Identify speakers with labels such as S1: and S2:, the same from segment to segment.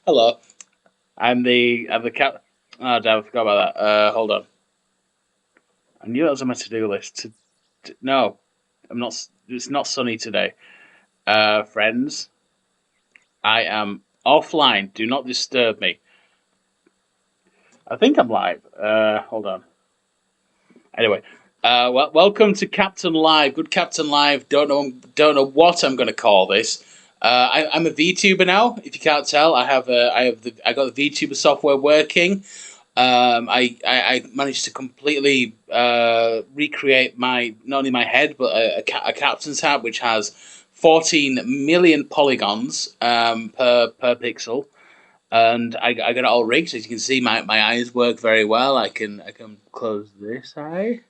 S1: Hello, I'm the cap. Oh, damn, I forgot about that. Hold on. I knew that was on my to-do list. No, I'm not. It's not sunny today. Friends, I am offline. Do not disturb me. I think I'm live. Hold on. Anyway, welcome to Captain Live. Good Captain Live. Don't know what I'm going to call this. I'm a VTuber now. If you can't tell, I got the VTuber software working. I managed to completely recreate my not only my head but a captain's hat, which has 14 million polygons per pixel, and I got it all rigged. So as you can see, my eyes work very well. I can close this eye,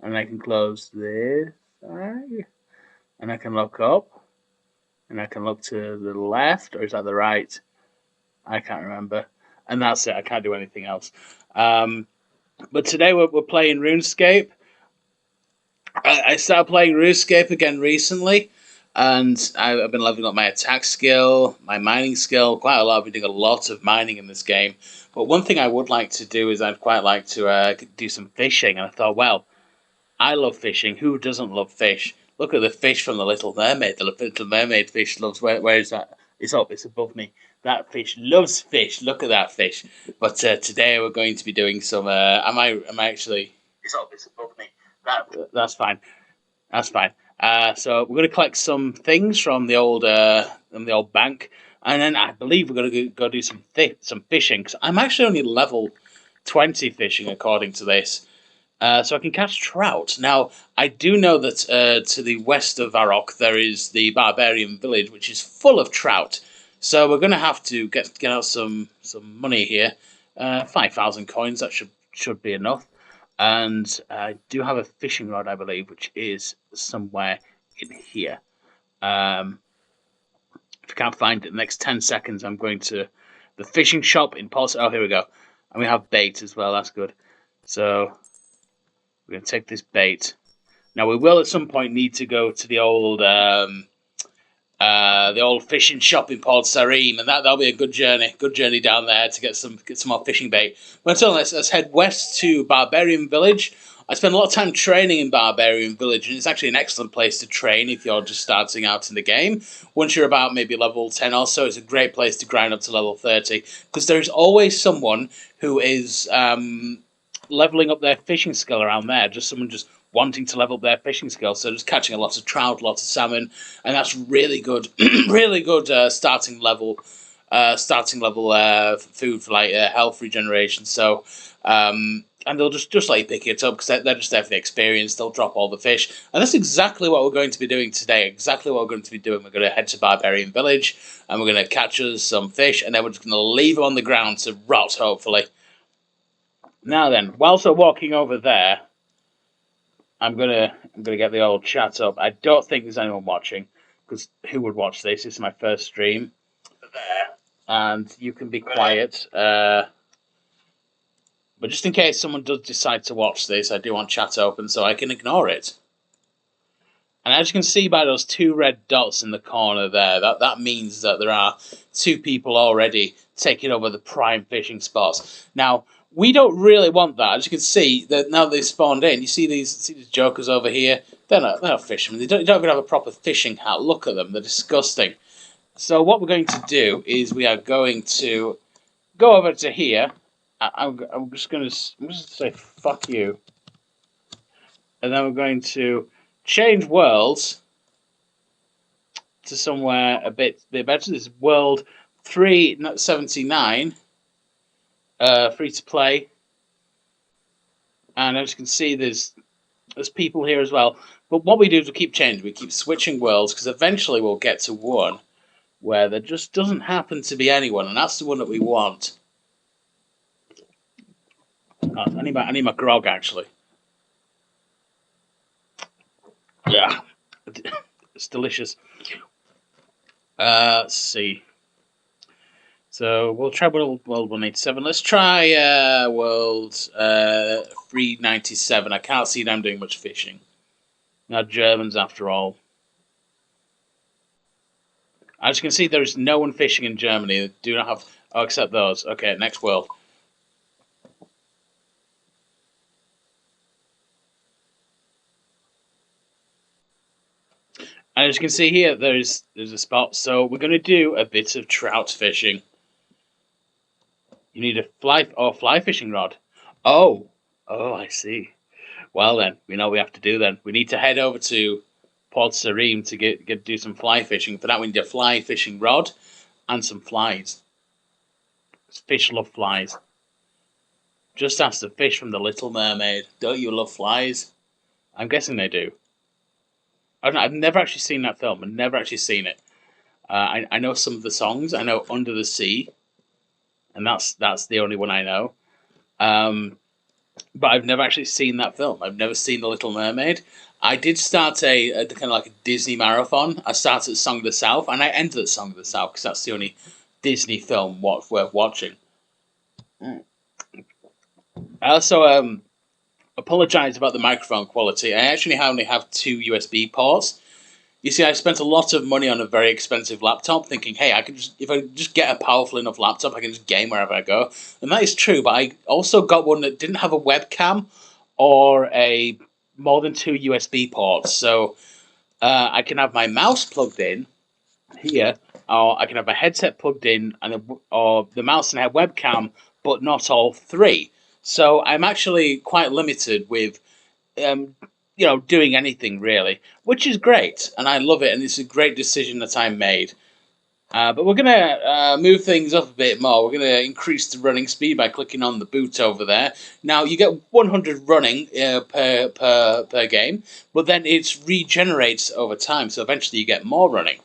S1: and I can close this eye, and I can look up, and I can look to the left, or is that the right? I can't remember. And that's it. I can't do anything else. Um, but today we're playing Runescape. I started playing Runescape again recently, and I've been leveling up my attack skill, my mining skill, quite a lot. I've been doing a lot of mining in this game. But one thing I would like to do is I'd quite like to do some fishing. And I thought, well, I love fishing. Who doesn't love fish? Look at the fish from the Little Mermaid. The Little Mermaid fish loves. Where is that? It's up. It's above me. That fish loves fish. Look at that fish. But today we're going to be doing some. Am I actually? It's up. It's above me. That's fine. That's fine. So we're going to collect some things from the old bank, and then I believe we're going to go do some fishing. Cause I'm actually only level 20 fishing according to this. So I can catch trout. Now, I do know that to the west of Varrock there is the barbarian village, which is full of trout. So we're going to have to get out some money here. 5,000 coins, that should be enough. And I do have a fishing rod, I believe, which is somewhere in here. If I can't find it in the next 10 seconds, I'm going to the fishing shop in Pulse. Oh, here we go. And we have bait as well, that's good. So we're going to take this bait. Now we will at some point need to go to the old fishing shop in Port Sarim, and that'll be a good journey down there to get some more fishing bait. But until then, let's head west to Barbarian Village. I spent a lot of time training in Barbarian Village, and it's actually an excellent place to train if you're just starting out in the game. Once you're about maybe level 10 or so, it's a great place to grind up to level 30, because there's always someone who is leveling up their fishing skill around there, just someone just wanting to level up their fishing skills, so just catching a lot of trout, lots of salmon, and that's really good, really good starting level food for like health regeneration. So, and they'll just like pick it up because they're just there for the experience. They'll drop all the fish, and that's exactly what we're going to be doing today. Exactly what we're going to be doing. We're going to head to Barbarian Village, and we're going to catch us some fish, and then we're just going to leave them on the ground to rot, hopefully. Now then, whilst we're walking over there, I'm gonna get the old chat up. I don't think there's anyone watching, because who would watch this? This is my first stream. There. And you can be quiet. But just in case someone does decide to watch this, I do want chat open so I can ignore it. And as you can see by those two red dots in the corner there, that means that there are two people already taking over the prime fishing spots. Now, we don't really want that. As you can see, that now they've spawned in, you see these jokers over here? They're not fishermen. They don't even have a proper fishing hat. Look at them. They're disgusting. So what we're going to do is we are going to go over to here. I'm just going to say fuck you. And then we're going to change worlds to somewhere a bit better. This is world 379, free to play. And as you can see, there's people here as well. But what we do is we keep changing. We keep switching worlds, because eventually we'll get to one where there just doesn't happen to be anyone, and that's the one that we want. Oh, I need my grog, actually. Yeah, it's delicious. Let's see. So we'll try World 187. Let's try World 397. I can't see them doing much fishing. Now Germans, after all. As you can see, there is no one fishing in Germany. They do not have... Oh, except those. Okay, next world. And as you can see here, there's a spot. So we're going to do a bit of trout fishing. You need a fly fishing rod. Oh, I see. Well then, we know what we have to do then. We need to head over to Port Sarim to do some fly fishing. For that, we need a fly fishing rod and some flies. Fish love flies. Just ask the fish from The Little Mermaid. Don't you love flies? I'm guessing they do. I've never actually seen that film. I've never actually seen it. I know some of the songs. I know Under the Sea, and that's the only one I know. But I've never actually seen that film. I've never seen The Little Mermaid. I did start a kind of like a Disney marathon. I started at Song of the South, and I ended at Song of the South because that's the only Disney film worth watching. I also apologize about the microphone quality. I actually only have 2 USB ports. You see, I spent a lot of money on a very expensive laptop, thinking, hey, if I just get a powerful enough laptop, I can just game wherever I go. And that is true, but I also got one that didn't have a webcam or more than 2 USB ports. So I can have my mouse plugged in here, or I can have my headset plugged in, or the mouse and a webcam, but not all 3. So I'm actually quite limited with doing anything really, which is great, and I love it, and it's a great decision that I made. But we're going to move things up a bit more. We're going to increase the running speed by clicking on the boot over there. Now, you get 100 running per game, but then it regenerates over time, so eventually you get more running.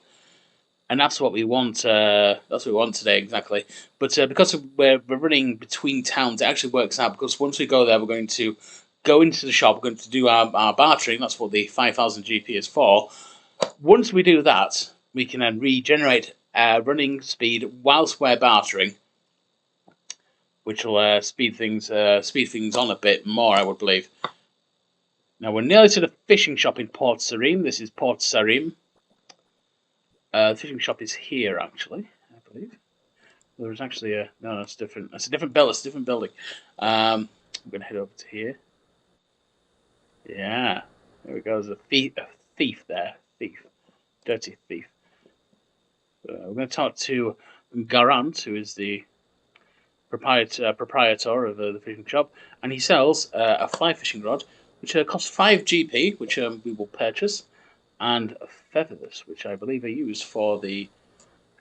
S1: And that's what we want. That's what we want today, exactly. But because we're running between towns, it actually works out, because once we go there, we're going to go into the shop. We're going to do our bartering. That's what the 5,000 GP is for. Once we do that, we can then regenerate running speed whilst we're bartering, which will speed things on a bit more, I would believe. Now we're nearly to the fishing shop in Port Sarim. This is Port Sarim. The fishing shop is here, actually, I believe. There's actually no, that's different. That's a different building. It's a different building. I'm going to head over to here. Yeah, there we go. There's a thief there. Thief. Dirty thief. We're going to talk to Garant, who is the proprietor of the fishing shop, and he sells a fly fishing rod, which costs 5 GP, which we will purchase, and feathers, which I believe are used for the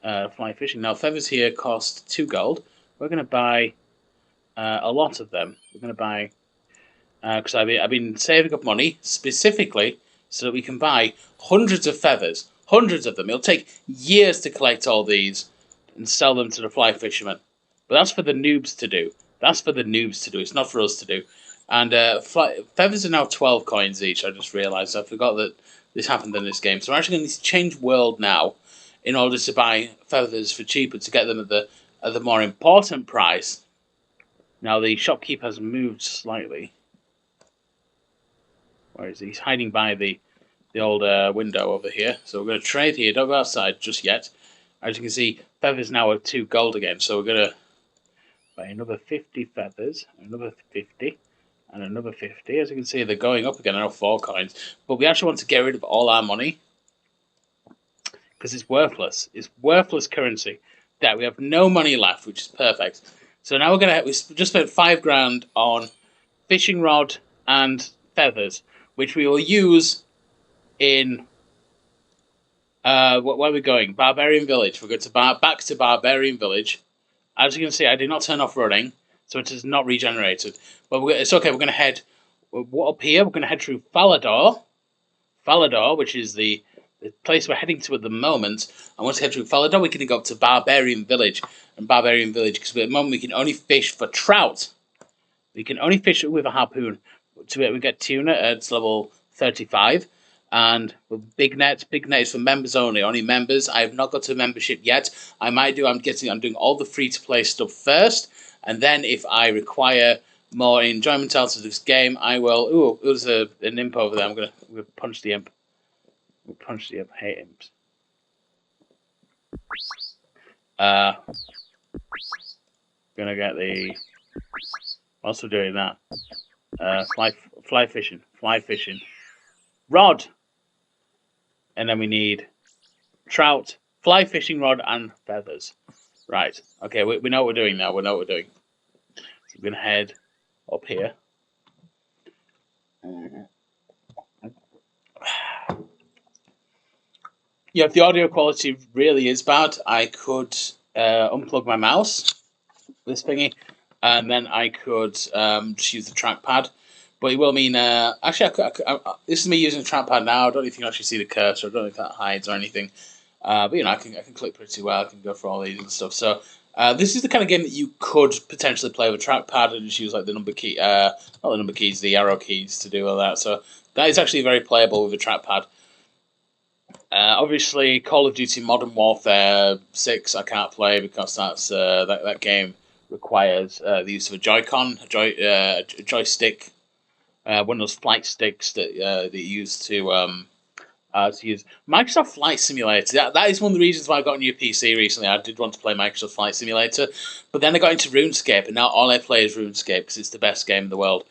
S1: fly fishing. Now, feathers here cost 2 gold. We're going to buy a lot of them. We're going to buy, because I've been saving up money specifically so that we can buy hundreds of feathers, hundreds of them. It'll take years to collect all these and sell them to the fly fishermen. But that's for the noobs to do. That's for the noobs to do. It's not for us to do. And feathers are now 12 coins each. I just realised. I forgot that this happened in this game. So we're actually going to change world now in order to buy feathers for cheaper, to get them at the more important price. Now the shopkeeper has moved slightly. Where is he? He's hiding by the old window over here. So we're going to trade here. Don't go outside just yet. As you can see, feathers now are 2 gold again. So we're going to buy another 50 feathers, another 50, and another 50. As you can see, they're going up again. I know 4 coins. But we actually want to get rid of all our money, because it's worthless. It's worthless currency. There, we have no money left, which is perfect. So now we just spent 5 grand on fishing rod and feathers, which we will use in where are we going? Barbarian Village. We're going to back to Barbarian Village. As you can see, I did not turn off running, so it is not regenerated. But it's okay. We're going to head up here. We're going to head through Falador, which is the place we're heading to at the moment. And once we head through Falador, we can go up to Barbarian Village. And Barbarian Village, because at the moment we can only fish for trout. We can only fish with a harpoon. We get tuna at level 35. And with big net is for members only members. I have not got a membership yet. I might do. I'm doing all the free to play stuff first, and then if I require more enjoyment out of this game, I will. Ooh, there's an imp over there. I'm gonna punch the imp. We'll punch the imp. Hate imps. Gonna get the. Also doing that. Fly fishing. Rod. And then we need trout, fly fishing rod, and feathers. Right. Okay, we know what we're doing now. We know what we're doing. So we're going to head up here. Yeah, if the audio quality really is bad, I could unplug my mouse, this thingy, and then I could just use the trackpad. But it will mean, actually, this is me using the trackpad now. I don't know if you can actually see the cursor. I don't know if that hides or anything. But I can click pretty well. I can go for all these and stuff. So this is the kind of game that you could potentially play with a trackpad and just use like the number key, not the number keys, the arrow keys to do all that. So that is actually very playable with a trackpad. Obviously, Call of Duty Modern Warfare 6 I can't play because that's that game requires the use of a Joy-Con, a joystick. One of those flight sticks that you use to use Microsoft Flight Simulator. That is one of the reasons why I got a new PC recently. I did want to play Microsoft Flight Simulator, but then I got into RuneScape, and now all I play is RuneScape because it's the best game in the world.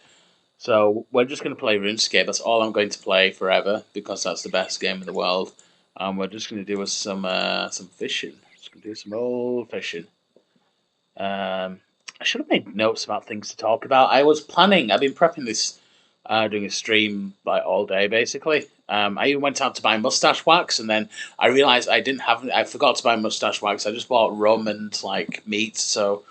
S1: So we're just going to play RuneScape. That's all I'm going to play forever because that's the best game in the world. We're just going to do some fishing. Just going to do some old fishing. I should have made notes about things to talk about. I've been prepping this. Doing a stream like all day basically. I even went out to buy mustache wax, and then I realized I forgot to buy mustache wax. I just bought rum and like meat, so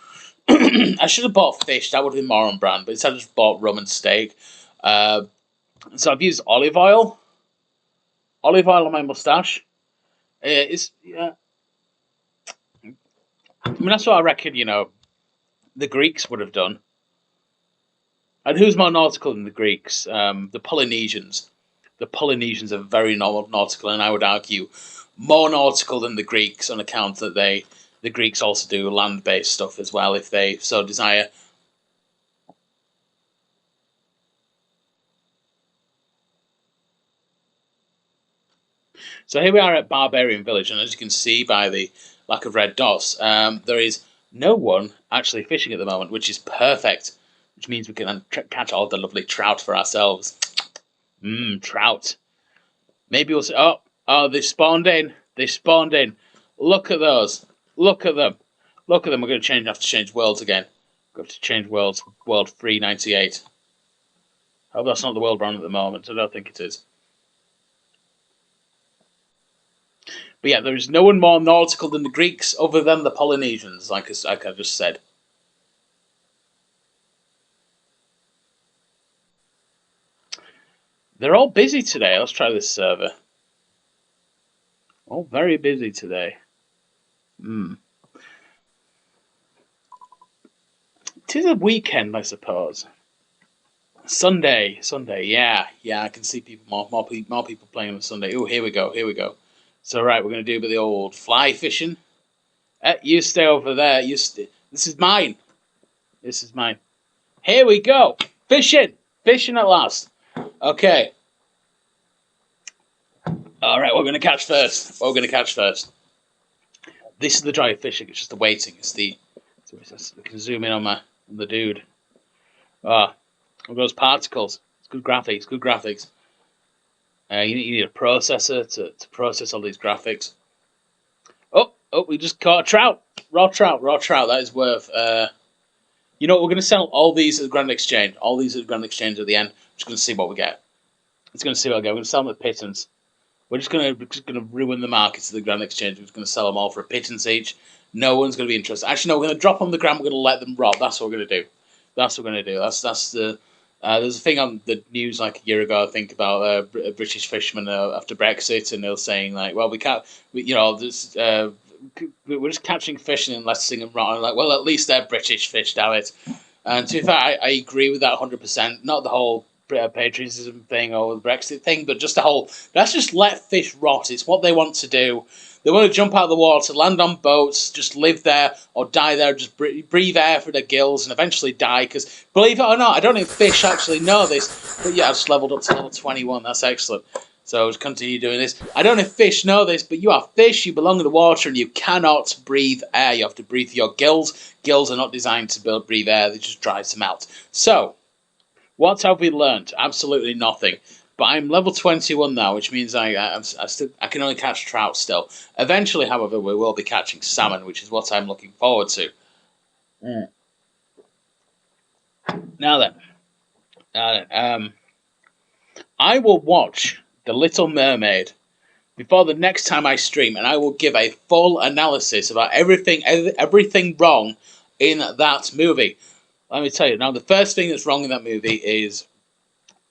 S1: I should have bought fish. That would have been more on brand, but instead I just bought rum and steak. So I've used olive oil on my mustache. I mean, that's what I reckon. The Greeks would have done. And who's more nautical than the Greeks? The Polynesians. The Polynesians are very nautical, and I would argue more nautical than the Greeks on account that the Greeks also do land-based stuff as well if they so desire. So here we are at Barbarian Village, and as you can see by the lack of red dots, there is no one actually fishing at the moment, which is perfect. Which means we can catch all the lovely trout for ourselves. Trout. Maybe we'll say, oh, they spawned in. Look at those. Look at them. We're going to have to change worlds again. We've got to change worlds. World 398. I hope that's not the world we're on at the moment. I don't think it is. But yeah, there is no one more nautical than the Greeks other than the Polynesians, like I just said. They're all busy today. Let's try this server. All very busy today. It is a weekend, I suppose. Sunday. Yeah. I can see people more people playing on Sunday. Oh, here we go. So right, we're going to do the old fly fishing. You stay over there. This is mine. Here we go. Fishing at last. Okay. All right, we're going to catch first. This is the joy of fishing. It's just the waiting. We can zoom in on the dude. Look at those particles. It's good graphics. You need a processor to process all these graphics. Oh, we just caught a trout. Raw trout. That is worth. You know what? We're going to sell all these at the Grand Exchange. At the end. Just going to see what we get. We're going to sell them at pittance. We're just going to ruin the markets of the Grand Exchange. We're just going to sell them all for a pittance each. No one's going to be interested. Actually, no, we're going to drop them on the ground. We're going to let them rot. That's what we're going to do. That's the. There's a thing on the news like a year ago, I think, about a British fisherman after Brexit, and they were saying like, well, we can't, we're just catching fish and letting them rot. Like, well, at least they're British fish, damn it. And to be fair, I agree with that 100%. Not the whole patriotism thing or the Brexit thing, but just the whole, let's just let fish rot. It's what they want to do. They want to jump out of the water, land on boats, just live there or die there, just breathe air through their gills and eventually die. Because, believe it or not, I don't think fish actually know this, but yeah, I just leveled up to level 21. That's excellent. So I'll just continue doing this. I don't know if fish know this, but you are fish, you belong in the water, and you cannot breathe air. You have to breathe your gills. Gills are not designed to breathe air, they just dry them out. So, what have we learned? Absolutely nothing. But I'm level 21 now, which means I can only catch trout still. Eventually, however, we will be catching salmon, which is what I'm looking forward to. Now then, I will watch The Little Mermaid before the next time I stream, and I will give a full analysis about everything wrong in that movie. Let me tell you, now the first thing that's wrong in that movie is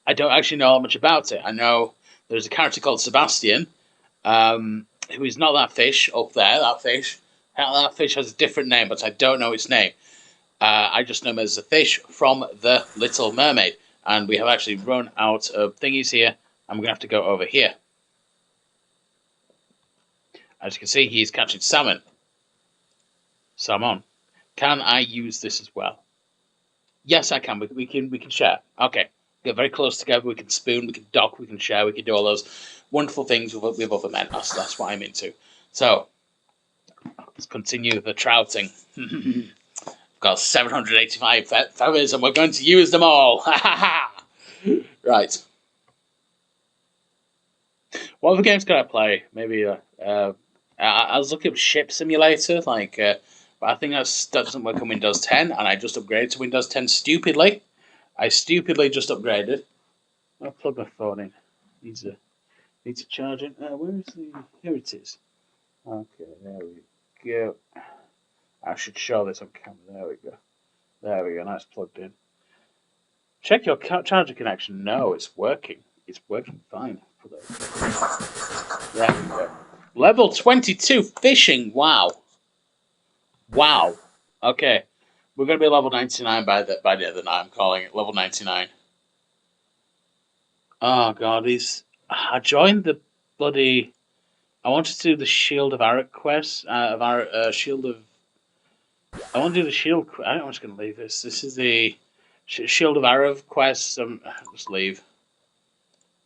S1: I don't actually know that much about it. I know there's a character called Sebastian, who is not that fish up there, that fish. That fish has a different name, but I don't know its name. I just know him as a fish from The Little Mermaid. And we have actually run out of thingies here, and we're going to have to go over here. As you can see, he's catching salmon. Salmon. Can I use this as well? Yes, I can. We can share. Okay. Get very close together. We can spoon. We can dock. We can share. We can do all those wonderful things with other men. That's what I'm into. So let's continue the trouting. We've got 785 feathers, and we're going to use them all. Right. What other games can I play? Maybe I was looking at Ship Simulator, but I think that doesn't work on Windows 10, and I just upgraded to Windows 10 stupidly. I stupidly just upgraded. I'll plug my phone in. Need to charge it. Where is the? Here it is. Okay, there we go. I should show this on camera. There we go. There we go. Nice plugged in. Check your charger connection. No, it's working. It's working fine. There we go. Level 22 fishing. Wow. Wow. Okay. We're going to be level 99 by the end of the night. I'm calling it level 99. Oh, God. I joined the bloody... I wanted to do the Shield of Arak quest. I want to do the Shield... I'm just going to leave this. This is the Shield of Arak quest. Just leave.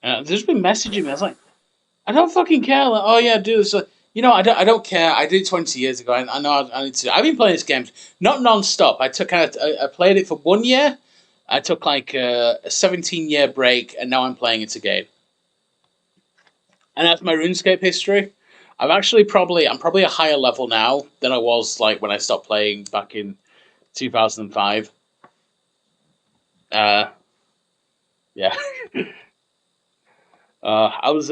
S1: They've just been messaging me. I was like, I don't fucking care. Like, oh, yeah, do this. I don't care. I did it 20 years ago. I know I need to. I've been playing this game not non-stop. I played it for 1 year. I took like a 17-year break, and now I'm playing it again. And that's my RuneScape history. I'm probably a higher level now than I was like when I stopped playing back in 2005. Yeah. I was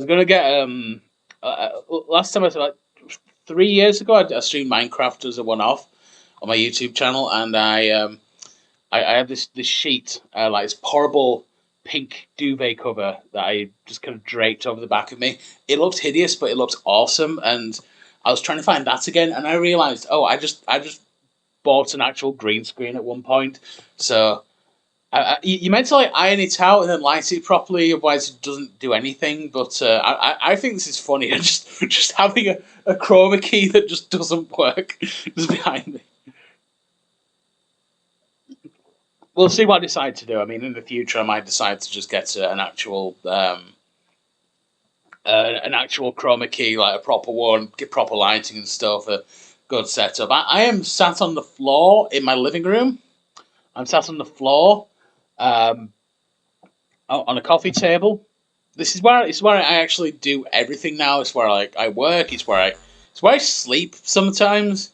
S1: gonna get last time like 3 years ago I streamed Minecraft as a one-off on my YouTube channel, and I had this sheet like this horrible pink duvet cover that I just kind of draped over the back of me. It looked hideous, but it looked awesome, and I was trying to find that again, and I realized, I just bought an actual green screen at one point, so. You meant to like iron it out and then light it properly, otherwise it doesn't do anything. But I think this is funny. Just having a chroma key that just doesn't work just behind me. We'll see what I decide to do. I mean, in the future, I might decide to just get an actual chroma key, like a proper one, get proper lighting and stuff, a good setup. I am sat on the floor in my living room. I'm sat on the floor. On a coffee table. This is where I actually do everything now. It's where I work. It's where I sleep sometimes.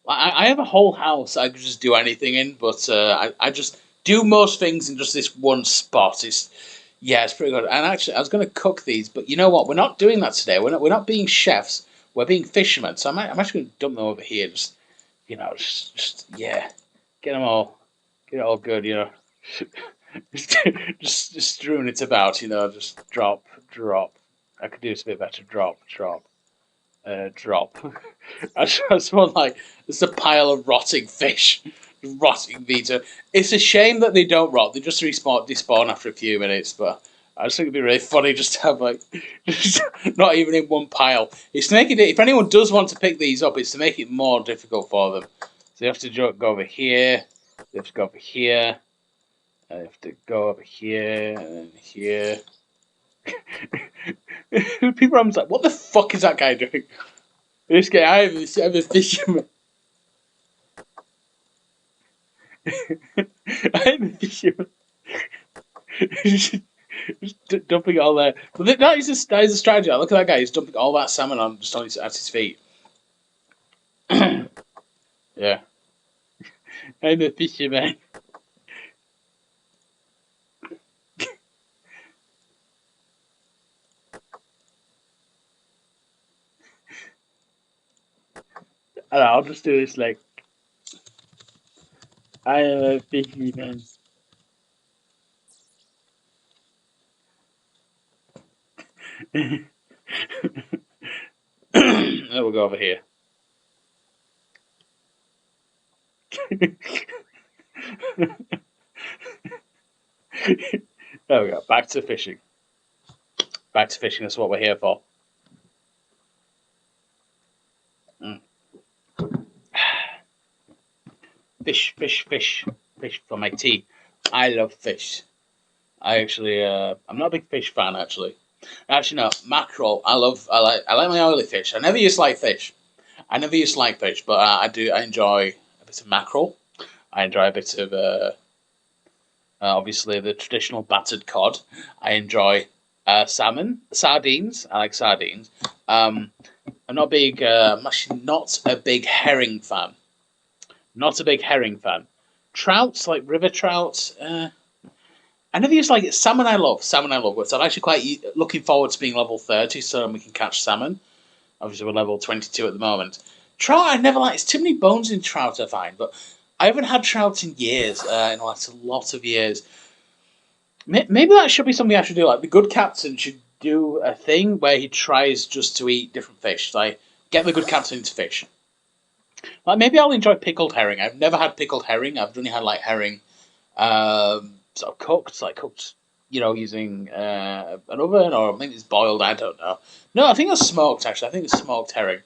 S1: I have a whole house I could just do anything in, but I just do most things in just this one spot. It's pretty good. And actually, I was going to cook these, but you know what? We're not doing that today. We're not being chefs. We're being fishermen. So I'm actually going to dump them over here. Just get them all, get it all good. just strewing it about, just drop. I could do this a bit better. Drop. I just want like it's a pile of rotting fish Rotting Vita. It's a shame that they don't rot. They just despawn after a few minutes, but I just think it'd be really funny just to have like just not even in one pile. It's to make it. If anyone does want to pick these up, it's to make it more difficult for them. So you have to go over here. You have to go over here. I have to go over here and then here. People are like, what the fuck is that guy doing? This guy, I'm a fisherman. I'm a fisherman. Just dumping it all there. But that is a strategy. Look at that guy. He's dumping all that salmon on just on at his feet. Yeah. I'm a fisherman. I'll just do this like I am a fisherman. Then we'll go over here. There we go. Back to fishing. Back to fishing. That's what we're here for. Fish, fish, fish, fish for my tea. I love fish. I actually, I'm not a big fish fan actually. Actually, no, mackerel. I like my oily fish. I never used to like fish. But I do. I enjoy a bit of mackerel. I enjoy a bit of obviously the traditional battered cod. I enjoy salmon, sardines. I like sardines. I'm not big. I'm actually not a big herring fan. Not a big herring fan. Trouts, like river trouts. I never used to like it. Salmon. I love salmon. So I'm actually quite looking forward to being level 30, so we can catch salmon. Obviously, we're level 22 at the moment. Trout, I never liked. It's too many bones in trout, I find. But I haven't had trout in years. In the last a lot of years. Maybe that should be something I should do. Like the good captain should do a thing where he tries just to eat different fish. Like get the good captain into fish. Like maybe I'll enjoy pickled herring. I've never had pickled herring. I've only had like herring, sort of cooked, using an oven or maybe it's boiled. I don't know. No, I think it's smoked. Actually, I think it's smoked herring.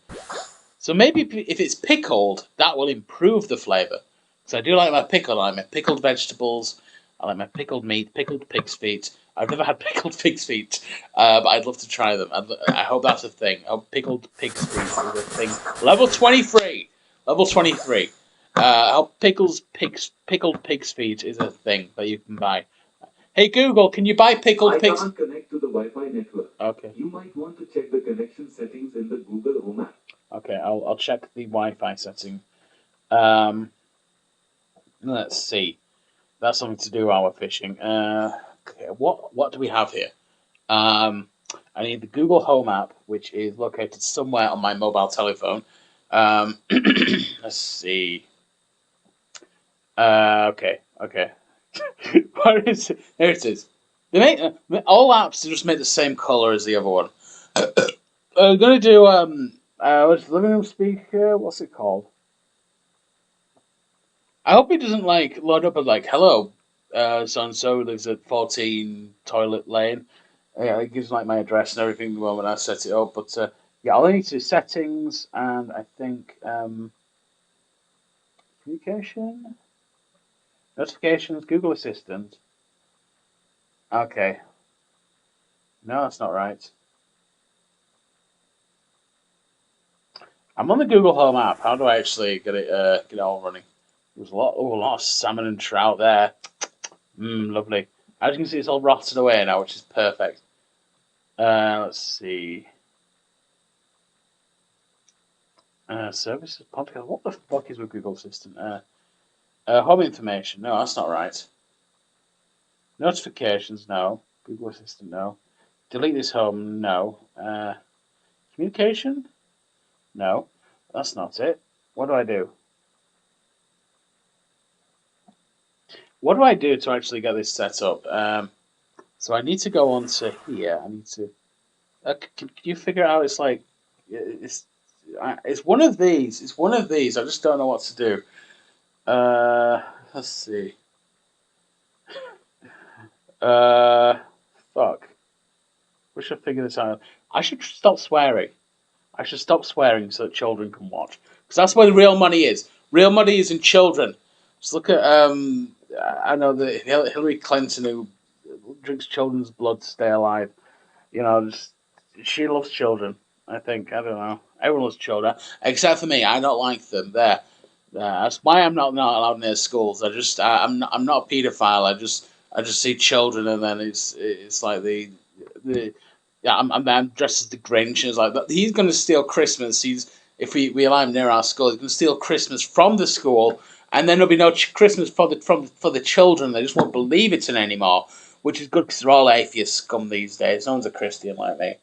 S1: So maybe if it's pickled, that will improve the flavour. So I do like my pickle. I like my pickled vegetables. I like my pickled meat, pickled pig's feet. I've never had pickled pig's feet, but I'd love to try them. I hope that's a thing. Oh, pickled pig's feet is a thing. Level 23. Level 23. How pickled pig's feet is a thing that you can buy. Hey Google, can you buy pickled pigs?
S2: I can't connect to the Wi-Fi network.
S1: Okay.
S2: You might want to check the connection settings in the Google Home app.
S1: Okay, I'll check the Wi-Fi setting. Let's see. That's something to do while we're fishing. Okay, what do we have here? I need the Google Home app, which is located somewhere on my mobile telephone. Let's see. Okay. Where is it? There it is. They make all apps just make the same color as the other one. I'm gonna do what's living room speaker? What's it called? I hope it doesn't like load up as like hello, so and so lives at 14 Toilet Lane. Yeah, it gives like my address and everything the moment I set it up. But yeah, all I need to do is settings and I think communication, notifications, Google Assistant. Okay, no, that's not right. I'm on the Google Home app. How do I actually get it all running? There's a lot of salmon and trout there. Lovely. As you can see, it's all rotted away now, which is perfect. Let's see. Services podcast. What the fuck is with Google Assistant? Home information. No, that's not right. Notifications. No. Google Assistant. No. Delete this home. No. Communication. No. That's not it. What do I do? What do I do to actually get this set up? So I need to go on to here. I need to. Can you figure out? It's like it's one of these. It's one of these. I just don't know what to do. Let's see. Fuck. We should figure this out. I should stop swearing. I should stop swearing so that children can watch. Because that's where the real money is. Real money is in children. Just look at, I know that Hillary Clinton, who drinks children's blood to stay alive. You know, just, she loves children, I think. I don't know. Everyone loves children. Except for me. I don't like them. There. That's why I'm not allowed near schools. I'm not a paedophile. I just see children, and then it's like the yeah. I'm dressed as the Grinch, and it's like that. He's going to steal Christmas. If we allow him near our school, he's going to steal Christmas from the school, and then there'll be no Christmas for the children. They just won't believe it's in anymore, which is good because they're all atheist scum these days. No one's a Christian like me.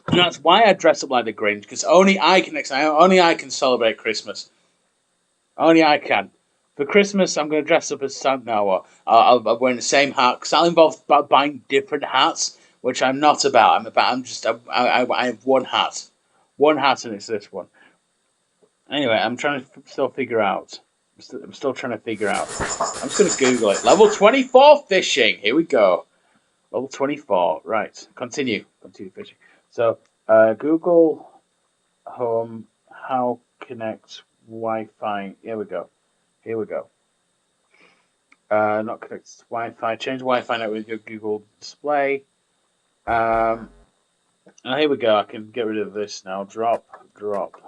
S1: And that's why I dress up like the Grinch, because only I can celebrate Christmas. Only I can. For Christmas, I'm going to dress up as Santa. Or I'll wear the same hat because I'll involve buying different hats, which I'm not about. I have one hat, and it's this one. Anyway, I'm trying to still figure out. I'm still trying to figure out. I'm just going to Google it. Level 24 fishing. Here we go. Level 24. Right. Continue fishing. So, Google Home. How connect Wi-Fi? Here we go. Not connected to Wi-Fi. Change Wi-Fi network with your Google display. Here we go. I can get rid of this now. Drop. Drop.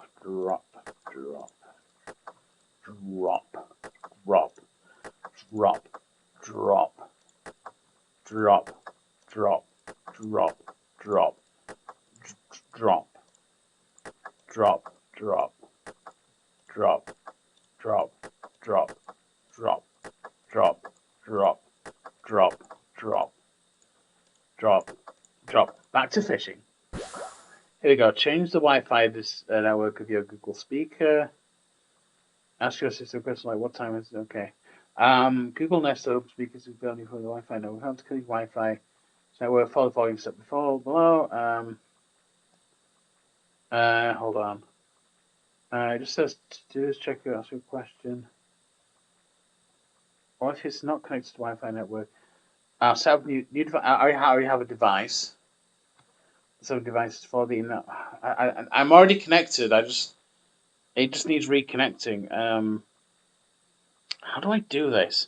S1: Back to fishing. Here we go. Change the Wi-Fi this network of your Google speaker. Ask your assistant a question like, what time is it? Okay. Google Nest Home speakers is building for the Wi-Fi network. How to connect Wi-Fi network? Follow the following step below. Hold on. It just says to do this, check your ask your question. What if it's not connected to the Wi-Fi network? Set up new device. I already have a device. Some devices for the internet. I'm already connected. It just needs reconnecting. How do I do this?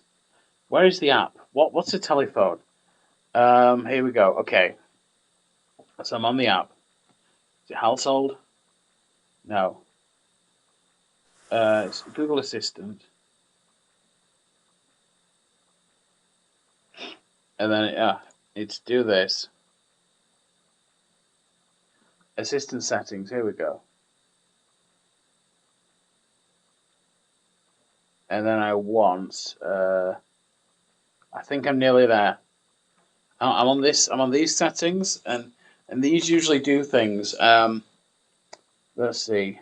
S1: Where is the app? What's the telephone? Here we go. Okay. So I'm on the app. Is it household? No. It's Google Assistant. And then it's do this. Assistant settings. Here we go. And then I want. I think I'm nearly there. I'm on this. I'm on these settings, and these usually do things. Let's see.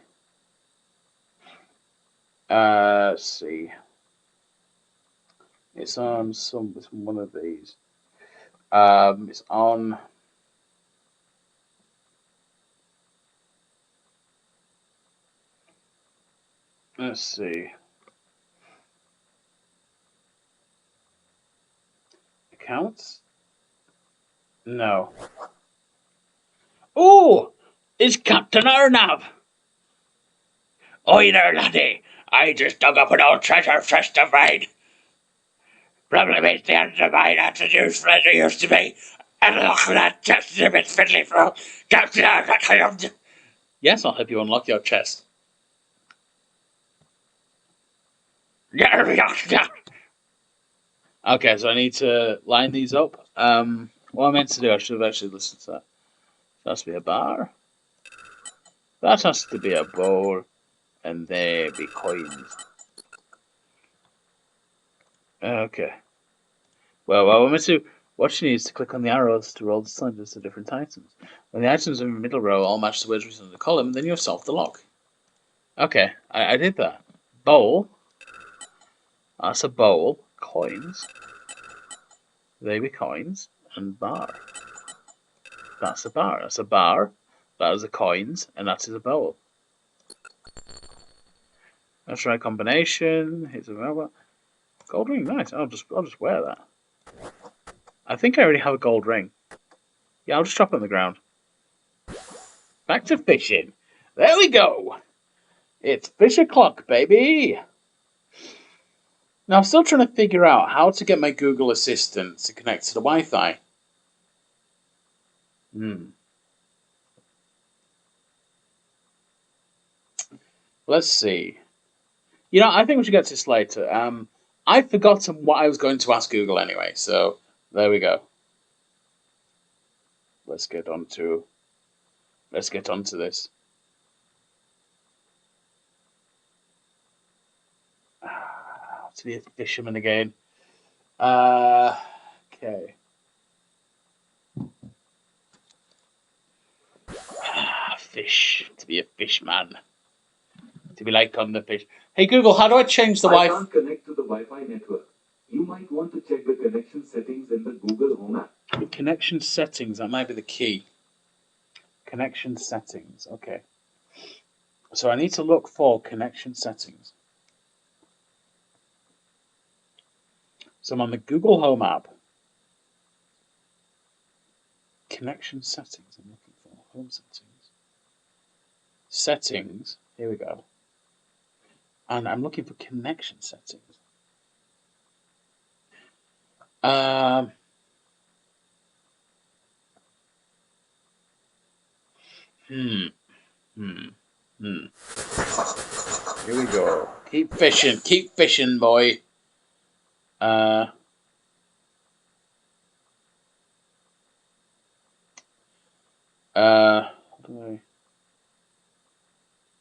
S1: Let's see. It's on one of these. It's on. Let's see. Accounts? No. Oh, it's Captain Arnav. Oi there, laddie. I just dug up an old treasure fresh to find. Problem is the answer mine not as useful as it used to be. And look at that chest is a bit fiddly for Captain Arnav. Yes, I'll help you unlock your chest. Okay, so I need to line these up. What I meant to do, I should have actually listened to that. That has to be a bar. That has to be a bowl. And there be coins. Okay. Well, what you need is to click on the arrows to roll the cylinders to different items. When the items in the middle row all match the words written in the column, then you have solved the lock. Okay, I did that. Bowl. That's a bowl. Coins. They be coins. And bar. That's a bar. That's a bar. That is the coins. And that is a bowl. Let's try a combination. Hit the robot. Gold ring, nice. I'll just wear that. I think I already have a gold ring. Yeah, I'll just drop it on the ground. Back to fishing. There we go. It's fish o'clock, baby. Now I'm still trying to figure out how to get my Google Assistant to connect to the Wi-Fi. Let's see. You know, I think we should get to this later. I've forgotten what I was going to ask Google anyway, so there we go. Let's get on to this. To be a fisherman again. Okay. Fish. To be a fish man. To be like on the fish. Hey Google, how do I change the Wi-Fi?
S2: I can't connect to the Wi-Fi network. You might want to check the connection settings in the Google Home app.
S1: Connection settings, that might be the key. Connection settings, okay. So I need to look for connection settings. So I'm on the Google Home app. Connection settings, I'm looking for. Home settings. Settings, here we go. And I'm looking for connection settings. Here we go. Keep fishing, boy.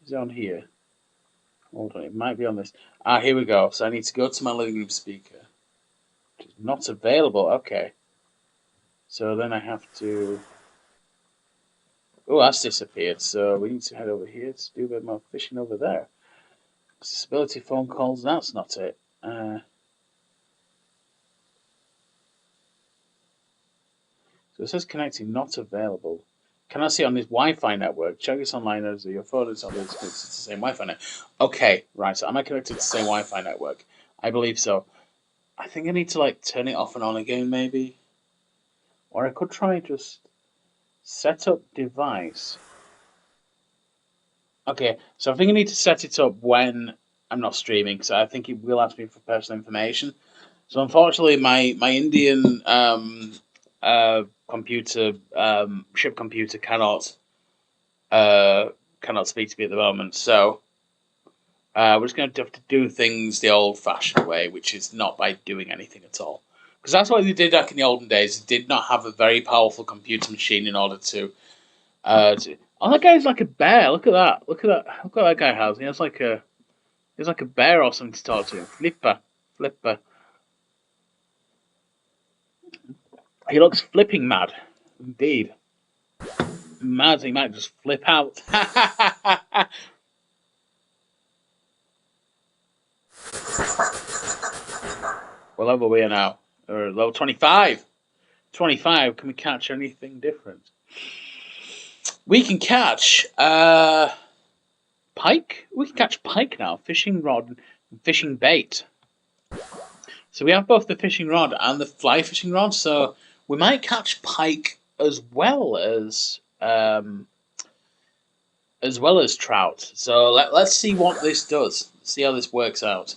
S1: Is it on here? Hold on, it might be on this. Here we go. So I need to go to my living room speaker. Which is not available. Okay. So then I have to. Oh, that's disappeared. So we need to head over here to do a bit more fishing over there. Accessibility phone calls. That's not it. So it says connecting, not available. Can I see on this Wi-Fi network? Check this online as your phone is on it's the same Wi-Fi network. Okay, right. So am I connected to the same Wi-Fi network? I believe so. I think I need to like turn it off and on again, maybe. Or I could try just set up device. Okay, so I think I need to set it up when I'm not streaming, so I think it will ask me for personal information. So unfortunately, my Indian computer ship computer cannot speak to me at the moment. So we're just going to have to do things the old-fashioned way, which is not by doing anything at all. Because that's what they did back in the olden days. They did not have a very powerful computer machine in order to. Oh, that guy's like a bear. Look at that. Look at that. Look what that guy has. He has like a. He's like a bear or something to talk to. Flipper. He looks flipping mad. Indeed. Mad, he might just flip out. What level are we at now? Or level 25. 25. Can we catch anything different? We can catch pike. We can catch pike now. Fishing rod and fishing bait. So we have both the fishing rod and the fly fishing rod. So we might catch pike as well as trout. So let's see what this does. See how this works out.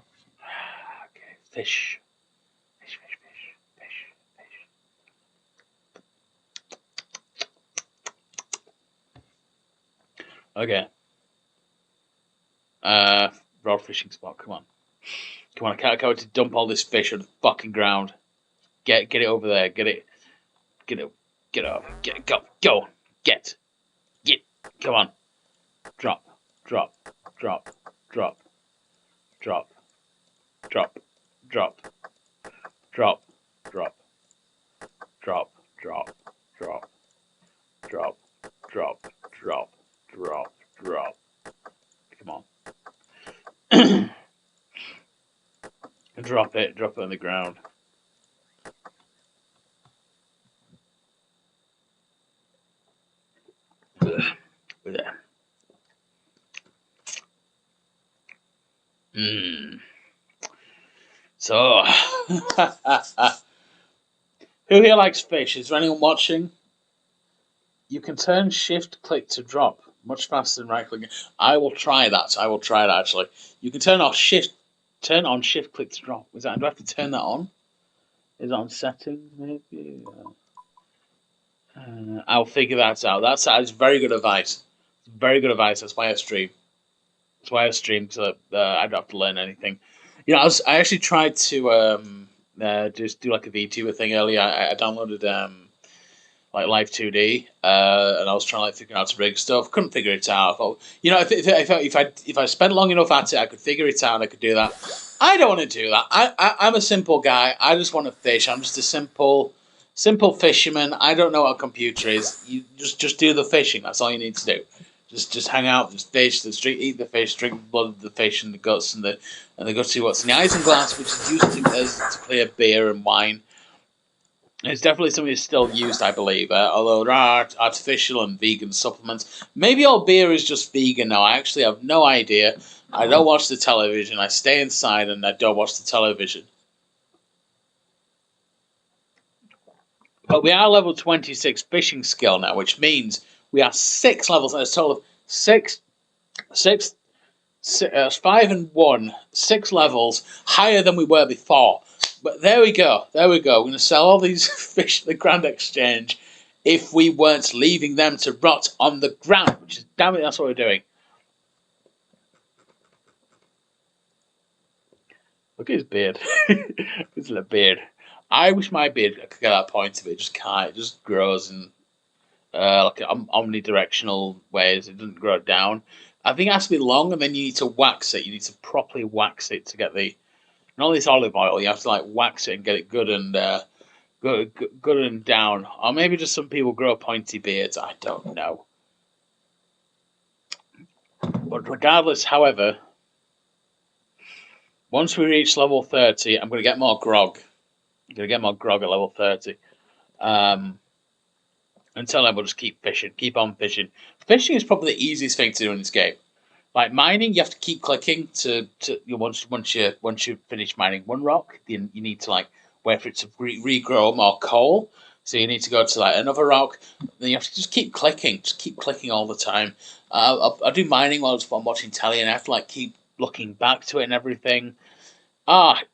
S1: Okay, fish. Okay. Rod fishing spot. Come on. I can't go to dump all this fish on the fucking ground. Get it over there. Get it. Get over. Get it. Go. Get. Come on. Drop. Come on. Drop it on the ground. There. So, who here likes fish? Is there anyone watching? You can turn shift click to drop much faster than right clicking. I will try that. I will try that actually. You can turn on shift click to drop. Do I have to turn that on? Is it on settings maybe? I'll figure that out. That's very good advice. Very good advice. That's why I stream. That's why I stream because I don't have to learn anything. You know, I actually tried to just do like a VTuber thing earlier. I downloaded like Live 2D, and I was trying to like figure out how to rig stuff. Couldn't figure it out. I thought, you know, if I spent long enough at it, I could figure it out and I could do that. I don't want to do that. I'm a simple guy. I just want to fish. I'm just a simple fisherman. I don't know what a computer is. You just do the fishing. That's all you need to do. Just hang out, just fish the street, eat the fish, drink the blood of the fish and the guts and the gutsy what's in the isinglass, which is used to clear beer and wine. It's definitely something that's still used, I believe. Although there are artificial and vegan supplements. Maybe all beer is just vegan now. I actually have no idea. I don't watch the television. I stay inside and I don't watch the television. But we are level 26 fishing skill now, which means we are 6 levels. A total of 5 and 1, 6 levels higher than we were before. But there we go. We're going to sell all these fish at the Grand Exchange if we weren't leaving them to rot on the ground, which is, damn it, that's what we're doing. Look at his beard. His little beard. I wish my beard could get that point of it. It just can't. It just grows in like omnidirectional ways. It doesn't grow down. I think it has to be long, and then you need to wax it. You need to properly wax it to get the not this olive oil. You have to like wax it and get it good and good and down. Or maybe just some people grow pointy beards. I don't know. But regardless, however, once we reach level 30, I'm going to get more grog. I'm going to get more grog at level 30. Until then, we'll just keep fishing. Keep on fishing. Fishing is probably the easiest thing to do in this game. Like mining, you have to keep clicking to once you finish mining one rock, you need to like wait for it to regrow more coal. So you need to go to like another rock. Then you have to just keep clicking all the time. I do mining while I'm watching telly, and I have to like keep looking back to it and everything.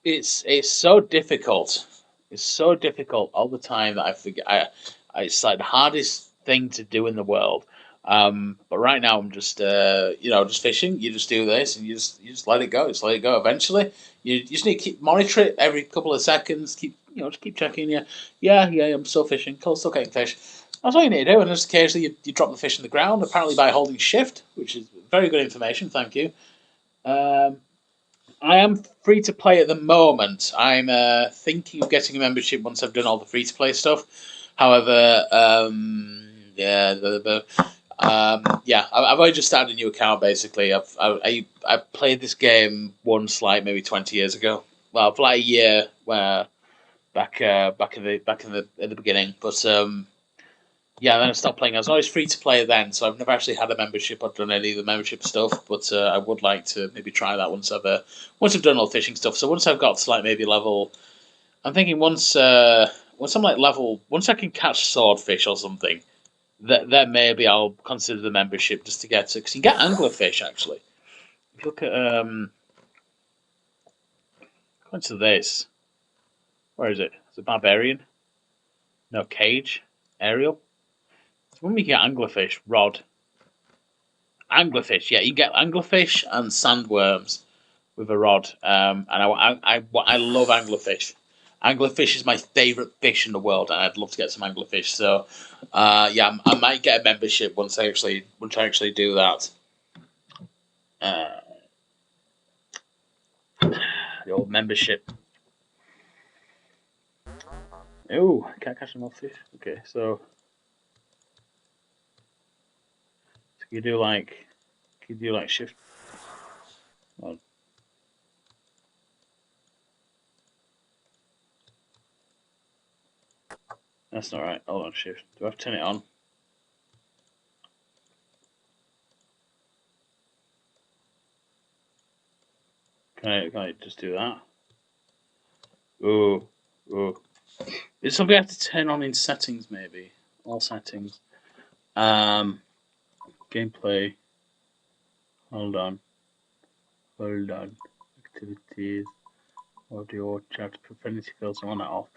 S1: It's so difficult. It's so difficult all the time that I forget. It's like the hardest thing to do in the world. But right now I'm just just fishing. You just do this and you just let it go. Just let it go. Eventually, you just need to keep monitor it every couple of seconds. Just keep checking. Yeah. I'm still fishing. Still getting fish. That's all you need to do. And just occasionally you drop the fish in the ground. Apparently by holding shift, which is very good information. Thank you. I am free to play at the moment. I'm thinking of getting a membership once I've done all the free to play stuff. However, I've only just started a new account. Basically, I played this game once, like maybe 20 years ago. Well, for like a year, where back in the beginning. But then I stopped playing. I was always free to play then, so I've never actually had a membership or done any of the membership stuff. But I would like to maybe try that once I've done all the fishing stuff. So once I've got to like maybe level, I'm thinking once I'm like level, once I can catch swordfish or something, then maybe I'll consider the membership just to get to, because you can get anglerfish actually. If you look at going to this, where is it? Is it barbarian? No, cage, aerial. So when we get anglerfish, rod. Anglerfish, yeah, you get anglerfish and sandworms with a rod. And I love anglerfish. Anglerfish is my favourite fish in the world, and I'd love to get some anglerfish. So, I might get a membership once I actually do that. The old membership. Oh, can't catch enough fish. Okay, so you do like shift. Oh, that's not right. Hold on, shift. Do I have to turn it on? Can I just do that? Ooh. It's something I have to turn on in settings, maybe. All settings. Gameplay. Hold on. Activities. Audio, chat, profanity filter, on that off.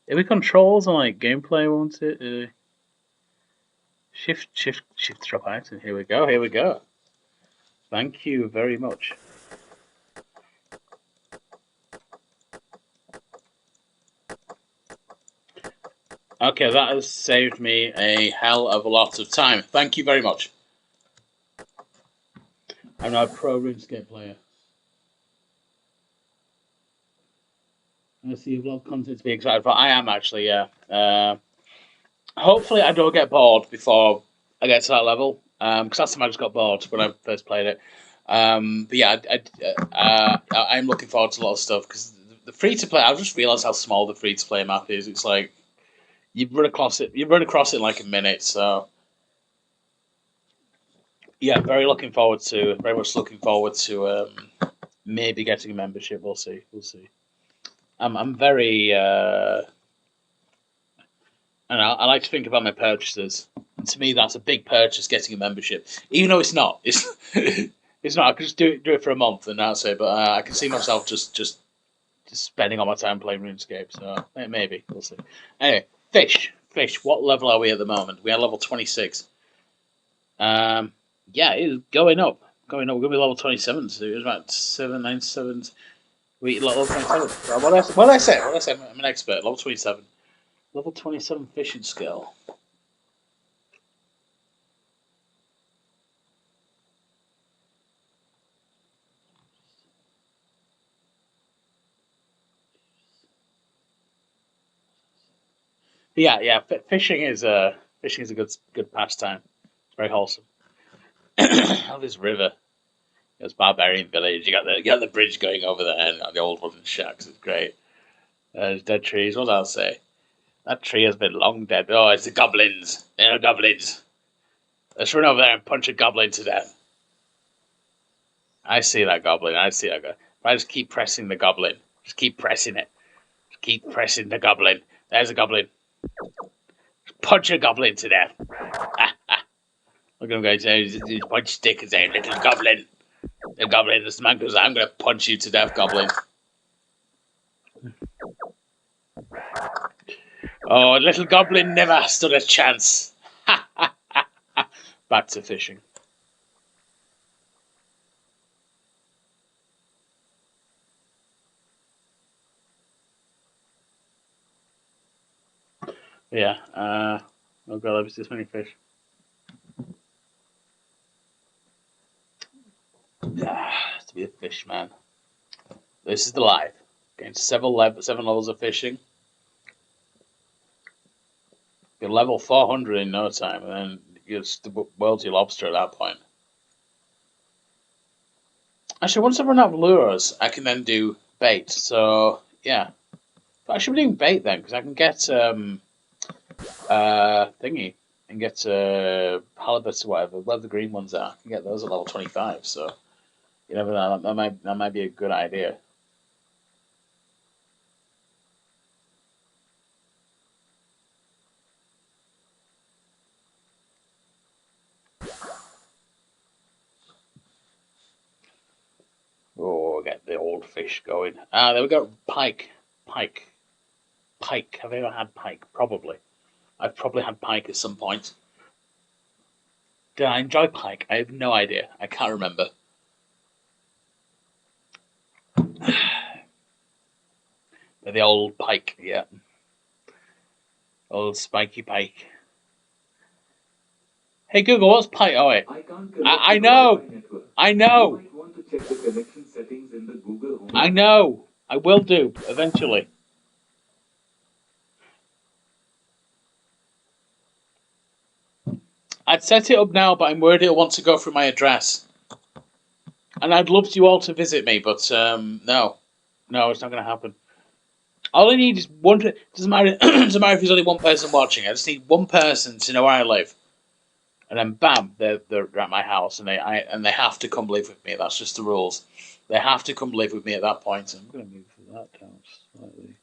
S1: It'll be controls on like gameplay, won't it? Shift, drop item. Here we go. Thank you very much. Okay, that has saved me a hell of a lot of time. Thank you very much. I'm now a pro Runescape player. I see you have a lot of content to be excited for. I am actually, yeah. Hopefully, I don't get bored before I get to that level. Because last time I just got bored when I first played it. But yeah, I'm looking forward to a lot of stuff because the free to play. I just realised how small the free to play map is. It's like you run across it in like a minute. So yeah, very much looking forward to maybe getting a membership. We'll see. I'm very. And I like to think about my purchases. And to me, that's a big purchase, getting a membership. Even though it's not. It's not. I could just do it for a month and that's it. But I can see myself just spending all my time playing RuneScape. So maybe. We'll see. Anyway, Fish. What level are we at the moment? We are level 26. Yeah, it's going up. We're going to be level 27. So it was about 797. We level 27. What did I say? I'm an expert. Level 27. Level 27 fishing skill. Yeah. Fishing is a good pastime. It's very wholesome. Oh, this river. It's Barbarian Village. You got the bridge going over there and the old wooden shacks. It's great. There's dead trees. What did I say? That tree has been long dead. Oh, it's the goblins. They're goblins. Let's run over there and punch a goblin to death. I see that goblin. If I just keep pressing the goblin. Just keep pressing it. Just keep pressing the goblin. There's a goblin. Punch a goblin to death. Look at him going, his punch stick and saying, little goblin. The goblin, this man goes, I'm going to punch you to death, goblin. Oh, little goblin never stood a chance. Back to fishing. Yeah, oh god, there's this many fish. To be a fish man. This is the life. Getting 7 levels of fishing. You're level 400 in no time, and then you're the world's your lobster at that point. Actually, once I've run out of lures, I can then do bait. So yeah, but I should be doing bait then because I can get thingy and get halibut or whatever. Where the green ones are, I can get those at level 25. So you never know. That might be a good idea. Oh, get the old fish going. There we go. Pike. Have I ever had pike? Probably. I've probably had pike at some point. Did I enjoy pike? I have no idea. I can't remember. But the old pike, yeah. Old spiky pike. Hey Google, what's pike? Oh wait. I know. I know.
S2: You might want to check the connection settings in the Google Home.
S1: I know. I will do eventually. I'd set it up now, but I'm worried it'll want to go through my address. And I'd love you all to visit me, but no, it's not going to happen. All I need is one. Doesn't matter. Doesn't matter if there's only one person watching. I just need one person to know where I live. and then bam, they're at my house, and they have to come live with me. That's just the rules. They have to come live with me at that point. I'm going to move that down slightly.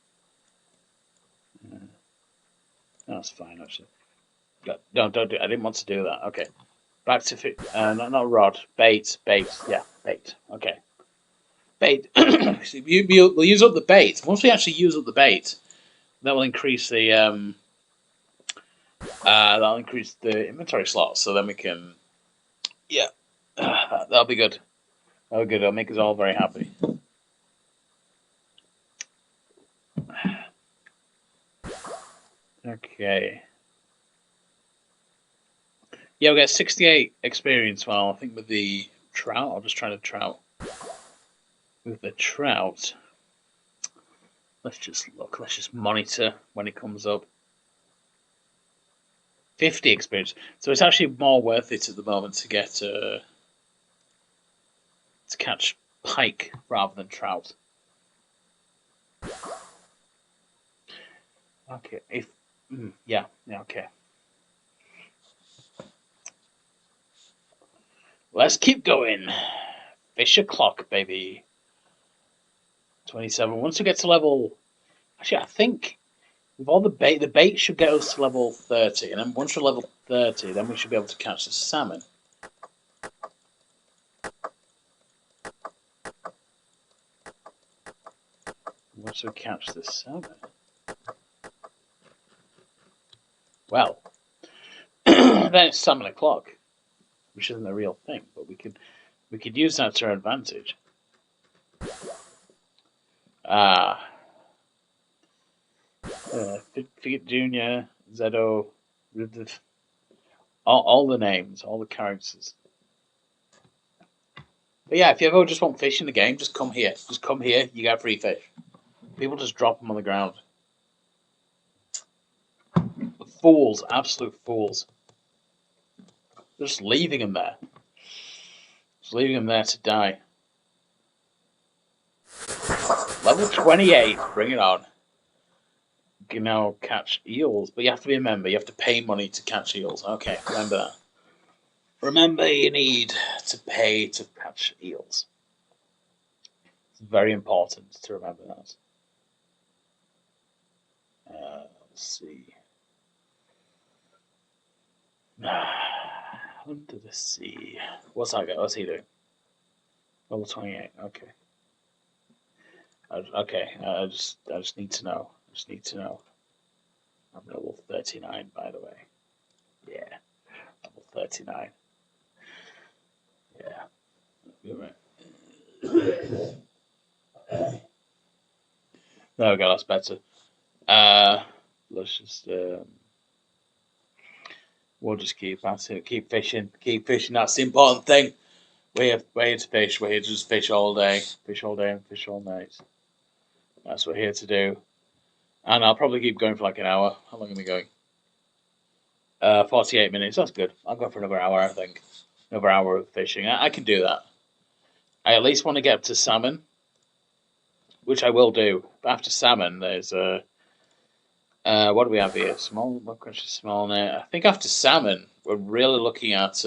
S1: That's fine, actually. No, don't do it. I didn't want to do that. Okay. Back to not rod. Bait. Yeah, bait. Okay. Bait. We'll use up the bait. Once we actually use up the bait, that will increase the that'll increase the inventory slots. So then we can, yeah, that'll be good. That'll be good. It'll make us all very happy. Okay. Yeah, we get 68 experience. Well, I think with the trout, I'll just try the trout. With the trout, let's just look. Let's just monitor when it comes up. 50 experience. So it's actually more worth it at the moment to get to catch pike rather than trout. Okay. Yeah. Okay. Let's keep going. Fish o'clock, baby. 27. Once we get to level, actually, I think with all the bait should get us to level 30, and then once we're level 30, then we should be able to catch the salmon. Once we catch the salmon, well, then it's salmon o'clock, which isn't a real thing, but we could use that to our advantage. Figure Junior, Zedo, all the names, all the characters. But yeah, if you ever just want fish in the game, just come here. Just come here, you get free fish. People just drop them on the ground. Fools, absolute fools. They're just leaving them there. Just leaving them there to die. Level 28, bring it on. You can now catch eels, but you have to be a member. You have to pay money to catch eels. Okay, remember that. Remember, you need to pay to catch eels. It's very important to remember that. Let's see. Under the sea. What's that guy? What's he doing? Level 28. Okay. I just need to know. I just need to know. I'm level 39, by the way. Yeah. Level 39. Yeah. There we go, that's better. Let's just we'll just keep at it, keep fishing. That's the important thing. We're here to fish. We're here to just fish all day and fish all night. That's what we're here to do. And I'll probably keep going for like an hour. How long are we going? 48 minutes. That's good. I'll go for another hour, I think. Another hour of fishing. I can do that. I at least want to get up to salmon, which I will do. But after salmon, there's what do we have here? Small net. I think after salmon, we're really looking at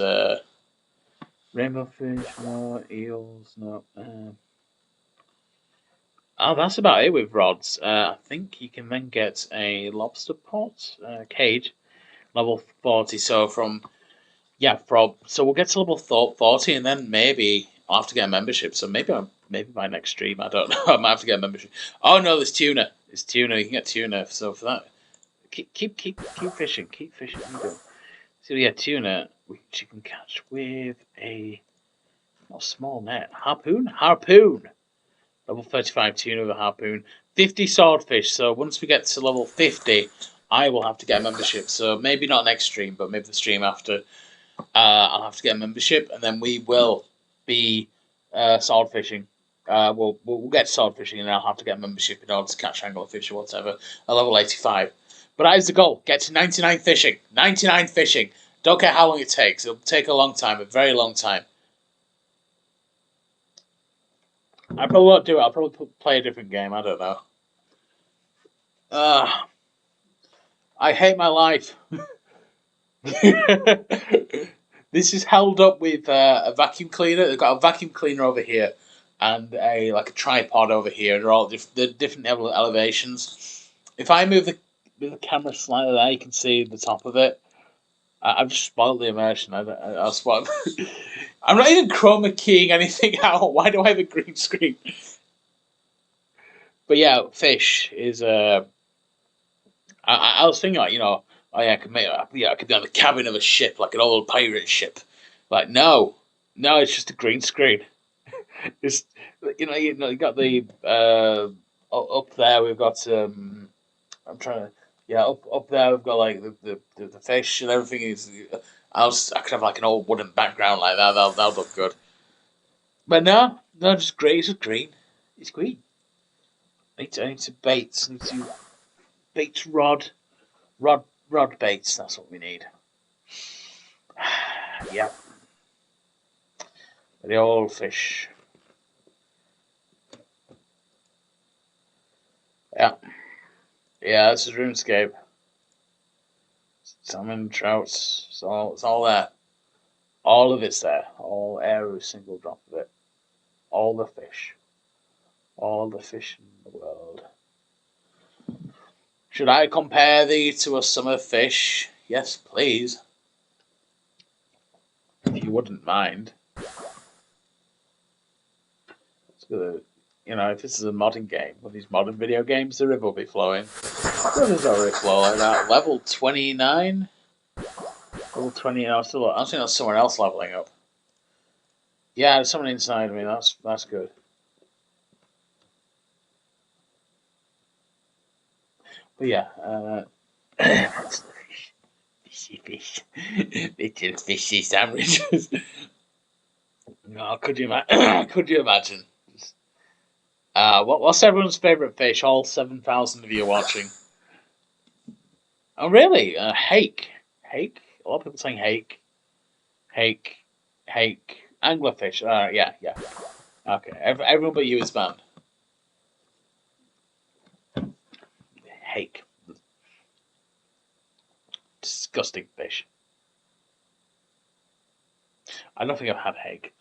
S1: rainbow fish, no eels, no. Oh, that's about it with rods. I think you can then get a lobster pot cage, level 40. So so we'll get to level 40, and then maybe I'll have to get a membership. So maybe my next stream, I don't know. I might have to get a membership. Oh no, there's tuna. There's tuna. You can get tuna. So for that, keep fishing. Keep fishing. So we get tuna, which you can catch with a not small net. Harpoon. Level 35 tuna with a harpoon. 50 swordfish. So once we get to level 50, I will have to get a membership. So maybe not next stream, but maybe the stream after. I'll have to get a membership, and then we will be sword fishing. We'll get sword fishing, and I'll have to get a membership in order to catch anglerfish or whatever at level 85. But that is the goal: get to 99 fishing. 99 fishing. Don't care how long it takes. It'll take a long time, a very long time. I probably won't do it. I'll probably play a different game. I don't know. I hate my life. This is held up with a vacuum cleaner. They've got a vacuum cleaner over here and a tripod over here. They're all they're different elevations. If I move the camera slightly there, you can see the top of it. I've just spoiled the immersion. I'll spoil. I'm not even chroma keying anything out. Why do I have a green screen? But yeah, fish is. I was thinking like, oh yeah, I could be on the cabin of a ship, like an old pirate ship. Like no, it's just a green screen. It's you got the up there we've got I'm trying to up there we've got like the fish and everything is. I could have like an old wooden background like that. That'll look good. But no, just green. It's just green. It's green. I need to baits. I need to bait rod baits. That's what we need. Yeah, the old fish. Yeah, this is Runescape. Salmon, trouts, it's all there. All of it's there. Every single drop of it. All the fish. All the fish in the world. Should I compare thee to a summer fish? Yes, please. If you wouldn't mind. If this is a modern game, one of these modern video games, the river will be flowing. The river's already flow like that. Level 29? Level 20, I think that's someone else leveling up. Yeah, there's someone inside me, that's good. But yeah, fishy fish. Little fishy sandwiches. Oh, could you imagine? What's everyone's favourite fish? All 7,000 of you watching. Oh, really? Hake. Hake? A lot of people saying hake. Hake. Hake. Anglerfish. Yeah. Okay. Everyone but you is banned. Hake. Disgusting fish. I don't think I've had hake.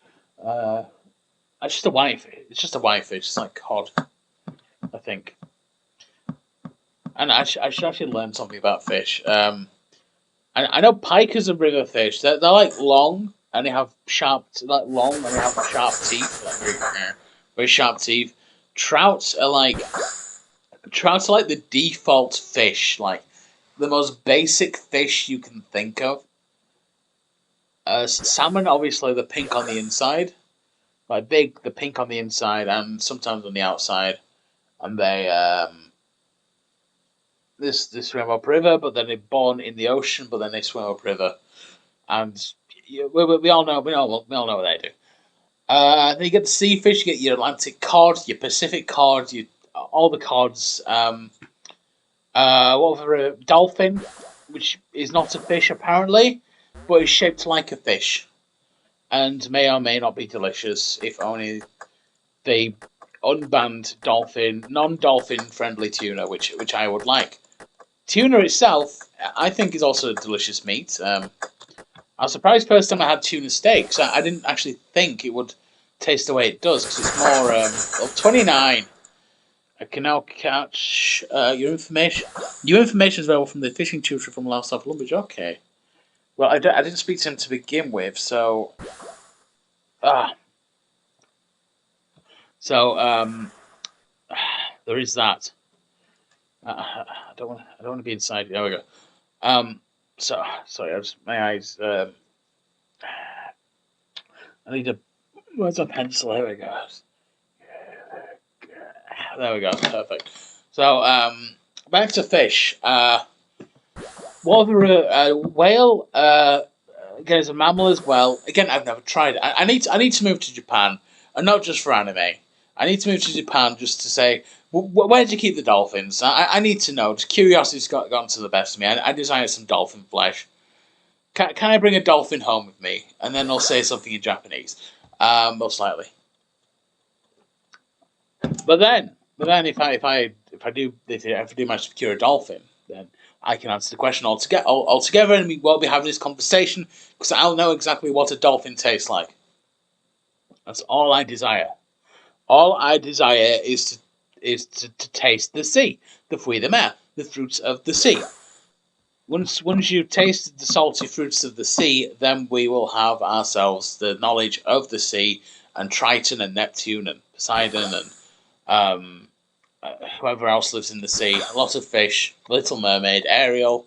S1: It's just a white fish. It's just a white fish. It's like cod, I think. And I should actually learn something about fish. I know pike is a river fish. They're like long and they have sharp, teeth, like very sharp teeth. Trouts are like the default fish, like the most basic fish you can think of. Salmon, obviously, the pink on the inside, like the pink on the inside and sometimes on the outside, and they swim upriver, but then they're born in the ocean, but then they swim upriver, and we all know what they do. Then you get the sea fish, you get your Atlantic cod, your Pacific cod, all the cods. A dolphin, which is not a fish apparently, but is shaped like a fish, and may or may not be delicious if only they unbanned non-dolphin friendly tuna, which I would like. Tuna itself, I think, is also a delicious meat. I was surprised first time I had tuna steaks. I didn't actually think it would taste the way it does because it's more 29. I can now catch your information. Your information is available from the fishing tutor from Last Off Lumbridge. Okay. Well, I didn't speak to him to begin with, so. There is that. I don't want to be inside. There we go. Sorry, my eyes. I need a. Where's my pencil? There we go. There we go. Perfect. So, back to fish. Whale. Again, is a mammal as well. Again, I've never tried it. I need to move to Japan, and not just for anime. I need to move to Japan just to say, where did you keep the dolphins? I need to know. Just curiosity's gotten to the best of me. I desired some dolphin flesh. Can I bring a dolphin home with me? And then I'll say something in Japanese, most likely. But then if I do manage to procure a dolphin, then I can answer the question altogether, and we won't be having this conversation because I'll know exactly what a dolphin tastes like. That's all I desire. All I desire is to taste the sea, the fruits de mer, the fruits of the sea. Once you've tasted the salty fruits of the sea, then we will have ourselves the knowledge of the sea and Triton and Neptune and Poseidon and whoever else lives in the sea. A lot of fish, Little Mermaid, Ariel,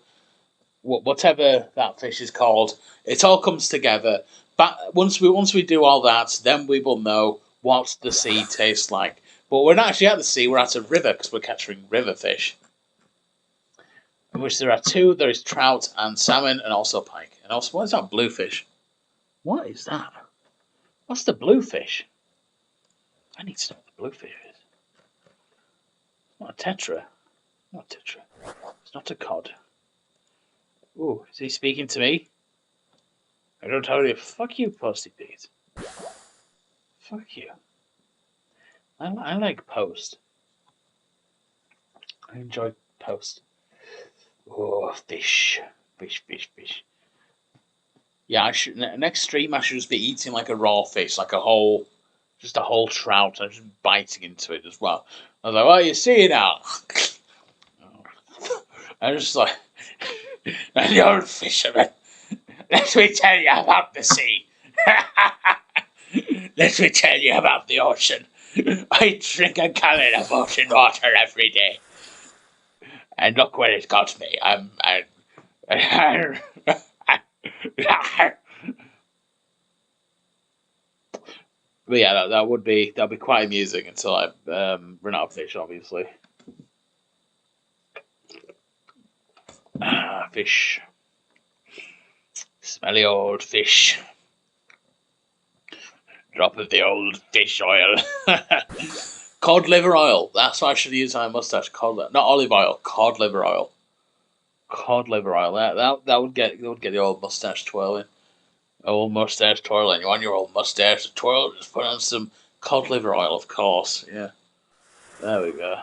S1: whatever that fish is called. It all comes together. But once we do all that, then we will know what the sea tastes like. But we're not actually at the sea; we're at a river because we're catching river fish. In which there are two. There is trout and salmon, and also pike. And also, what is that bluefish? What is that? What's the bluefish? I need to know what the bluefish is. It's not a tetra. Not a tetra. It's not a cod. Ooh, is he speaking to me? I don't tell you. Fuck you, Posty Pete. Fuck you. I like Post. I enjoy Post. Oh, fish. Fish. Yeah, I should. Next stream, I should just be eating like a raw fish, like a whole trout, and just biting into it as well. I was like, "Well, you see now." I was just like, "The old fisherman. Let me tell you about the sea. Let me tell you about the ocean. I drink a gallon of ocean water every day, and look where it got me. But yeah, that'd be quite amusing until I run out of fish, obviously. Fish. Smelly old fish. Drop of the old fish oil. Cod liver oil. That's what I should use on my mustache. Not olive oil. Cod liver oil. Cod liver oil. That would get the old mustache twirling. Old mustache twirling. You want your old mustache to twirl? Just put on some cod liver oil, of course. Yeah. There we go.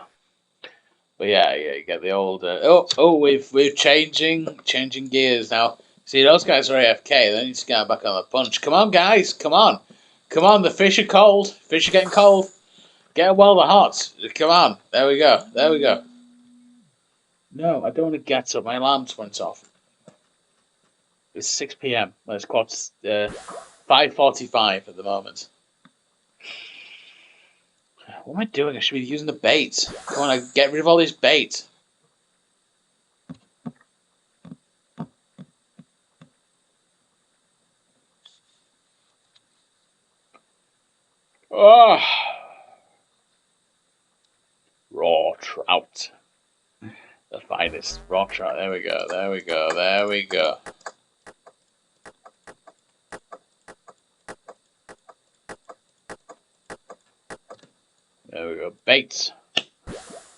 S1: But yeah, you get the old. We're changing gears now. See, those guys are AFK. They need to get back on the punch. Come on, guys. Come on. The fish are cold. Fish are getting cold. Get them while they're hot. Come on. There we go. No, I don't want to get up. My alarms went off. It's 6 p.m. Well, it's 5:45 at the moment. What am I doing? I should be using the bait. Come on, get rid of all this bait. Oh. Raw trout. The finest raw trout. There we go. There we go. Bait.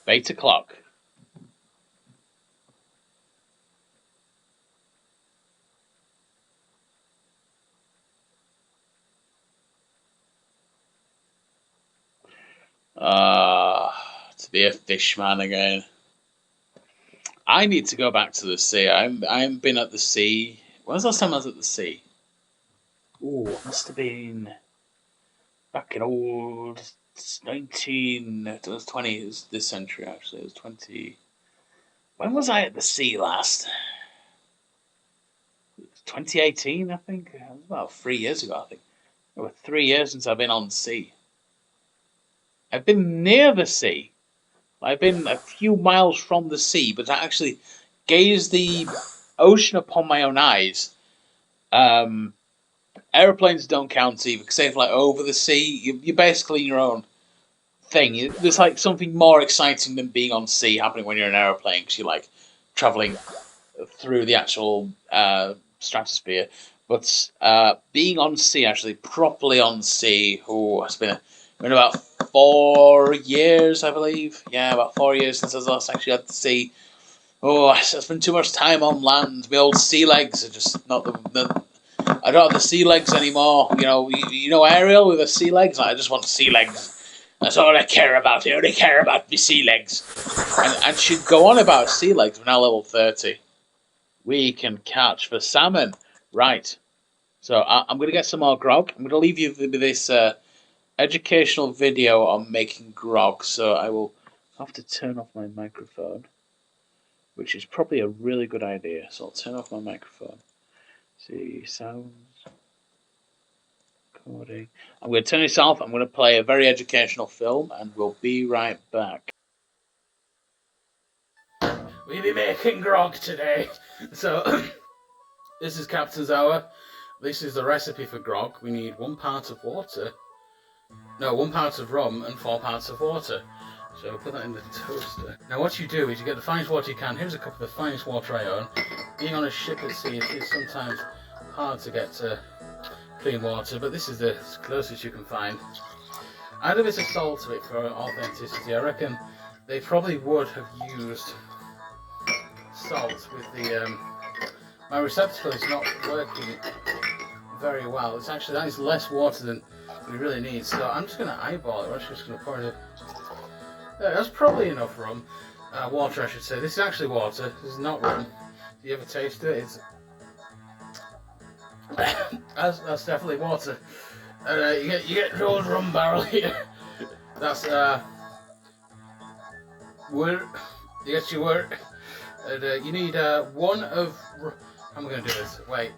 S1: Bait o'clock. To be a fishman again. I need to go back to the sea. I haven't been at the sea. When was the last time I was at the sea? Ooh, it must have been back in old 19. It was 20. It was this century actually. It was 20. When was I at the sea last? 2018, I think. It was about 3 years ago, I think. It was 3 years since I've been on the sea. I've been near the sea. I've been a few miles from the sea, but I actually gaze the ocean upon my own eyes. Airplanes don't count either, because they're like over the sea. You're basically in your own thing. There's like something more exciting than being on sea happening when you're in an airplane, because you're like traveling through the actual stratosphere. But being on sea, actually properly on sea, it's been about 4 years, I believe. Yeah, about 4 years since I was last actually at the sea. Oh, I spent too much time on land. My old sea legs are just not I don't have the sea legs anymore. You know Ariel with the sea legs. I just want sea legs. That's all I care about. I only care about my sea legs. And she'd go on about sea legs. We're now level 30. We can catch for salmon. Right. So I'm going to get some more grog. I'm going to leave you with this educational video on making grog. So I will have to turn off my microphone, which is probably a really good idea. So I'll turn off my microphone. See, sounds, recording. I'm going to turn this off. I'm going to play a very educational film, and we'll be right back. We'll be making grog today. So, this is Captain's Hour. This is the recipe for grog. We need 1 pint of water. No, 1 pint of rum and 4 pints of water. So put that in the toaster. Now what you do is you get the finest water you can. Here's a cup of the finest water I own. Being on a ship at sea, it is sometimes hard to get clean water, but this is the closest you can find. Add a bit of salt to it for authenticity. I reckon they probably would have used salt with the... my receptacle is not working very well. It's actually, that is less water than we really need, so I'm just going to eyeball it. We're actually just going to pour it in. That's probably enough rum. Water, I should say. This is actually water. This is not rum. Do you ever taste it? It's that's definitely water. You get your old rum barrel here. That's wort. You get your wort. And you need one of. How am I going to do this? Wait.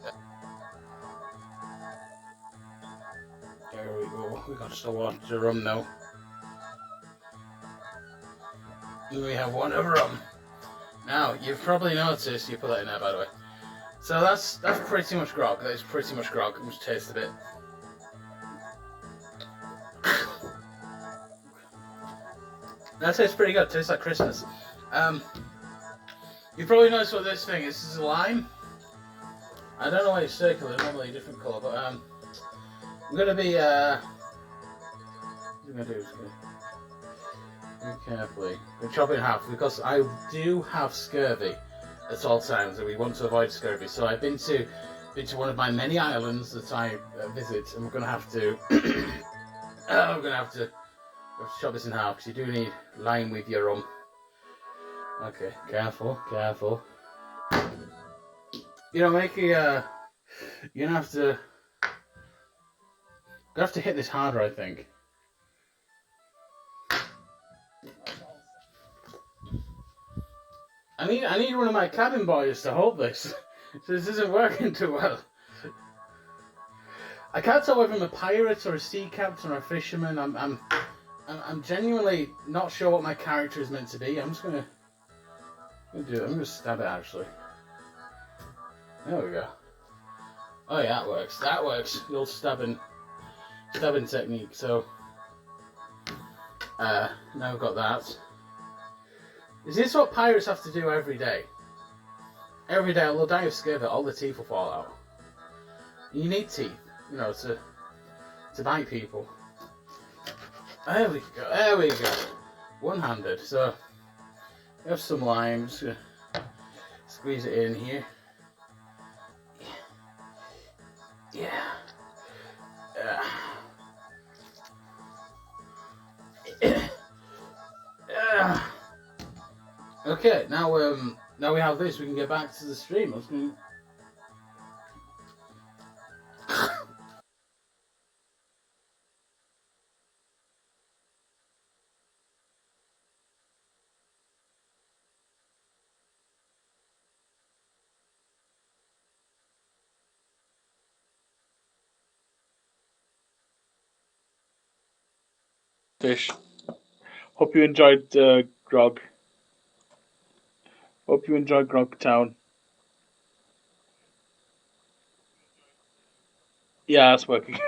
S1: There we go. We got some water rum now. We have one of rum. Now, you've probably noticed, you put that in there by the way. So that's pretty much grog. That is pretty much grog. Let's taste a bit. That tastes pretty good. Tastes like Christmas. You probably noticed what this thing is. This is lime. I don't know why it's circular, normally a different colour, but I'm gonna be what I'm gonna do is very carefully. We chop it in half because I do have scurvy at all times, and we want to avoid scurvy. So I've been to one of my many islands that I visit, and we're gonna have to chop this in half because you do need lime with your rum. Okay, careful. You know, you're gonna have to hit this harder, I think. I need one of my cabin boys to hold this. So this isn't working too well. I can't tell whether I'm a pirate or a sea captain or a fisherman. I'm genuinely not sure what my character is meant to be. I'm just gonna do it. I'm gonna stab it actually. There we go. Oh yeah, that works. That works. The old stabbing technique. So now we've got that. Is this what pirates have to do every day? Every day, they'll die of scurvy. All the teeth will fall out. You need teeth, you know, to bite people. There we go. There we go. One-handed. So we have some lime. Just gonna squeeze it in here. Yeah. Okay, now we have this. We can get back to the stream. I was going. Fish. Hope you enjoyed grog. Hope you enjoyed Grog Town. Yeah, that's working.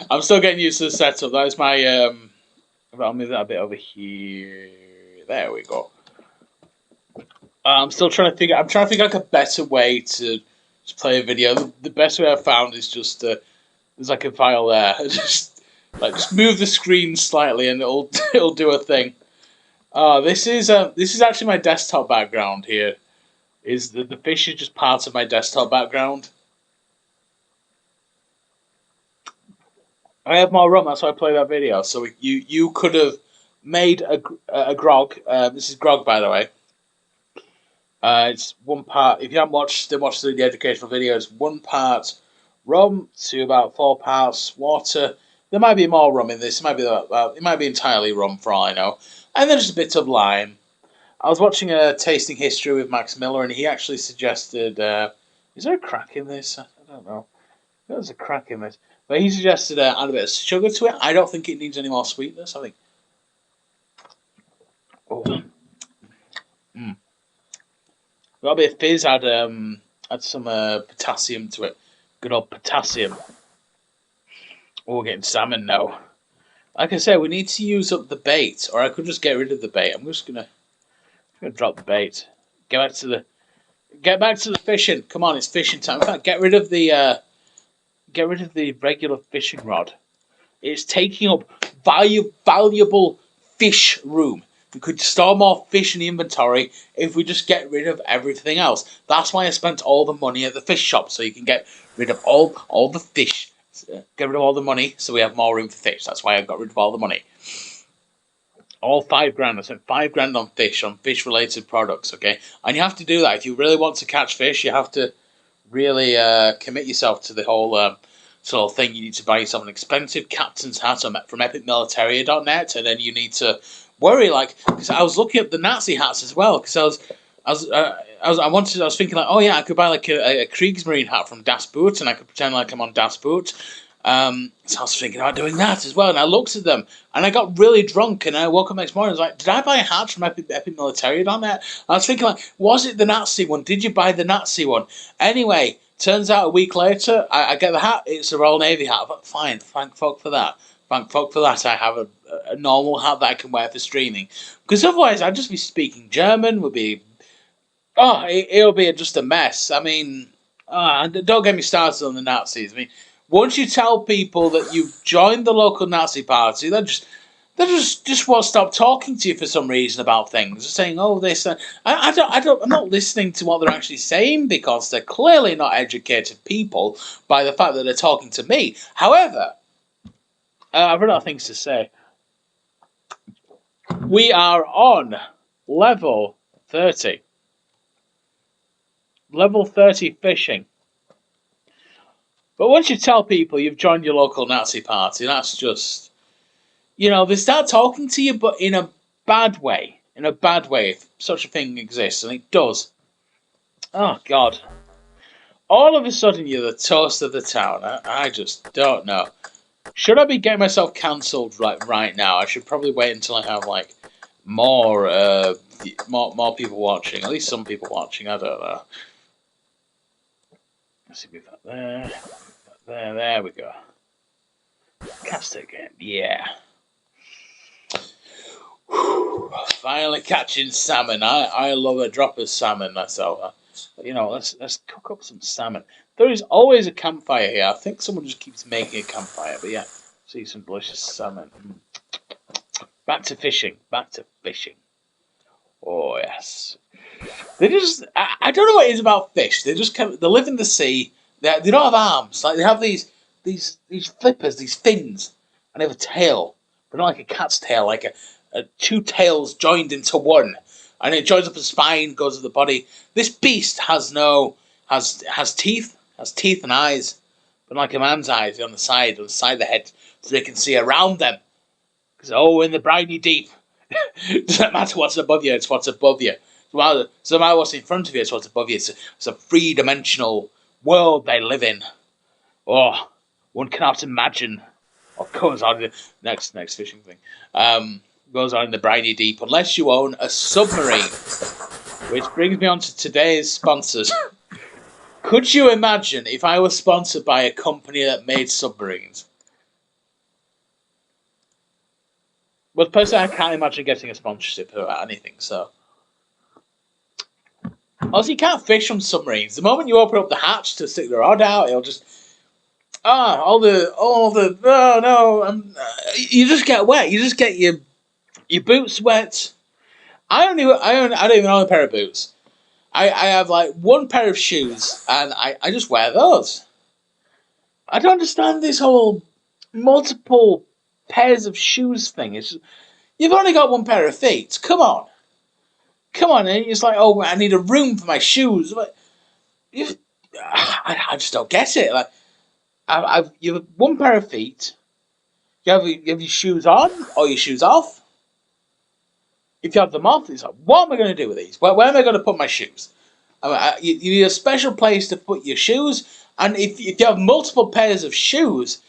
S1: I'm still getting used to the setup. That is my I'll move that a bit over here. There we go. I'm trying to figure like a better way to play a video. The best way I've found is just there's like a file there. just move the screen slightly and it'll do a thing. This is actually my desktop background here. Is the fish is just part of my desktop background. I have more rum. That's why I played that video. So you could have made a grog. This is grog, by the way. It's 1 part. If you haven't watched the educational videos, 1 part rum to about 4 parts water. There might be more rum in this. It might be entirely rum for all I know. And then just a bit of lime. I was watching a tasting history with Max Miller, and he actually suggested. Is there a crack in this? I don't know. There's a crack in this, but he suggested add a bit of sugar to it. I don't think it needs any more sweetness. I think. Oh. Got a bit of fizz. Add some potassium to it. Good old potassium. Oh, we're getting salmon now. Like I said, we need to use up the bait, or I could just get rid of the bait. I'm just gonna drop the bait. Get back to the fishing. Come on, it's fishing time. In fact, get rid of the regular fishing rod. It's taking up valuable fish room. We could store more fish in the inventory if we just get rid of everything else. That's why I spent all the money at the fish shop, so you can get rid of all the fish. Get rid of all the money so we have more room for fish. That's why I got rid of all the money. All $5,000. I spent $5,000 on fish related products, okay? And you have to do that. If you really want to catch fish, you have to really commit yourself to the whole sort of thing. You need to buy yourself an expensive captain's hat from epicmilitaria.net, and then you need to worry, because I was looking at the Nazi hats as well, because I was thinking like, oh yeah, I could buy like a Kriegsmarine hat from Das Boot, and I could pretend like I'm on Das Boot. So I was thinking about doing that as well, and I looked at them, and I got really drunk, and I woke up next morning, I was like, did I buy a hat from epicmilitaria.net? I was thinking like, was it the Nazi one? Did you buy the Nazi one? Anyway, turns out a week later, I get the hat, it's a Royal Navy hat, but fine, thank fuck for that. Thank fuck for that, I have a normal hat that I can wear for streaming. Because otherwise, I'd just be speaking German, it'll be just a mess. I mean, don't get me started on the Nazis. I mean, once you tell people that you've joined the local Nazi party, they just won't stop talking to you for some reason about things. They're saying, "Oh, this." I'm not listening to what they're actually saying because they're clearly not educated people by the fact that they're talking to me. However, I've run out of things to say. We are on level 30. Level 30 fishing. But once you tell people you've joined your local Nazi party, that's just, they start talking to you, but in a bad way. In a bad way, if such a thing exists, and it does. Oh, God. All of a sudden, you're the toast of the town. I just don't know. Should I be getting myself cancelled right now? I should probably wait until I have, more people watching. At least some people watching. I don't know. Let's see, move that there. There we go. Cast it again. Yeah. Whew. Finally catching salmon. I love a drop of salmon myself. Let's cook up some salmon. There is always a campfire here. I think someone just keeps making a campfire. But yeah, see some delicious salmon. Back to fishing. Oh yes. They just. I don't know what it is about fish. They live in the sea. They don't have arms. Like they have these flippers, these fins, and they have a tail, but not like a cat's tail, like a two tails joined into one, and it joins up the spine, goes to the body. This beast has teeth, and eyes, but like a man's eyes on the side of the head, so they can see around them. Because in the briny deep, doesn't matter what's above you; it's what's above you. So no matter what's in front of you, it's what's above you. It's a three-dimensional world they live in. Oh, one cannot imagine what goes on in the next fishing thing. Goes on in the briny deep unless you own a submarine. Which brings me on to today's sponsors. Could you imagine if I was sponsored by a company that made submarines? Well, personally, I can't imagine getting a sponsorship about anything, so. Also, you can't fish from submarines. The moment you open up the hatch to stick the rod out, it'll just you just get wet. You just get your boots wet. I don't even own a pair of boots. I have one pair of shoes, and I just wear those. I don't understand this whole multiple pairs of shoes thing. You've only got one pair of feet. Come on. Come on. And it's like, oh, I need a room for my shoes. I just don't get it. Like, you have one pair of feet. You have your shoes on or your shoes off. If you have them off, it's like, what am I going to do with these? Where am I going to put my shoes? You need a special place to put your shoes. And if you have multiple pairs of shoes,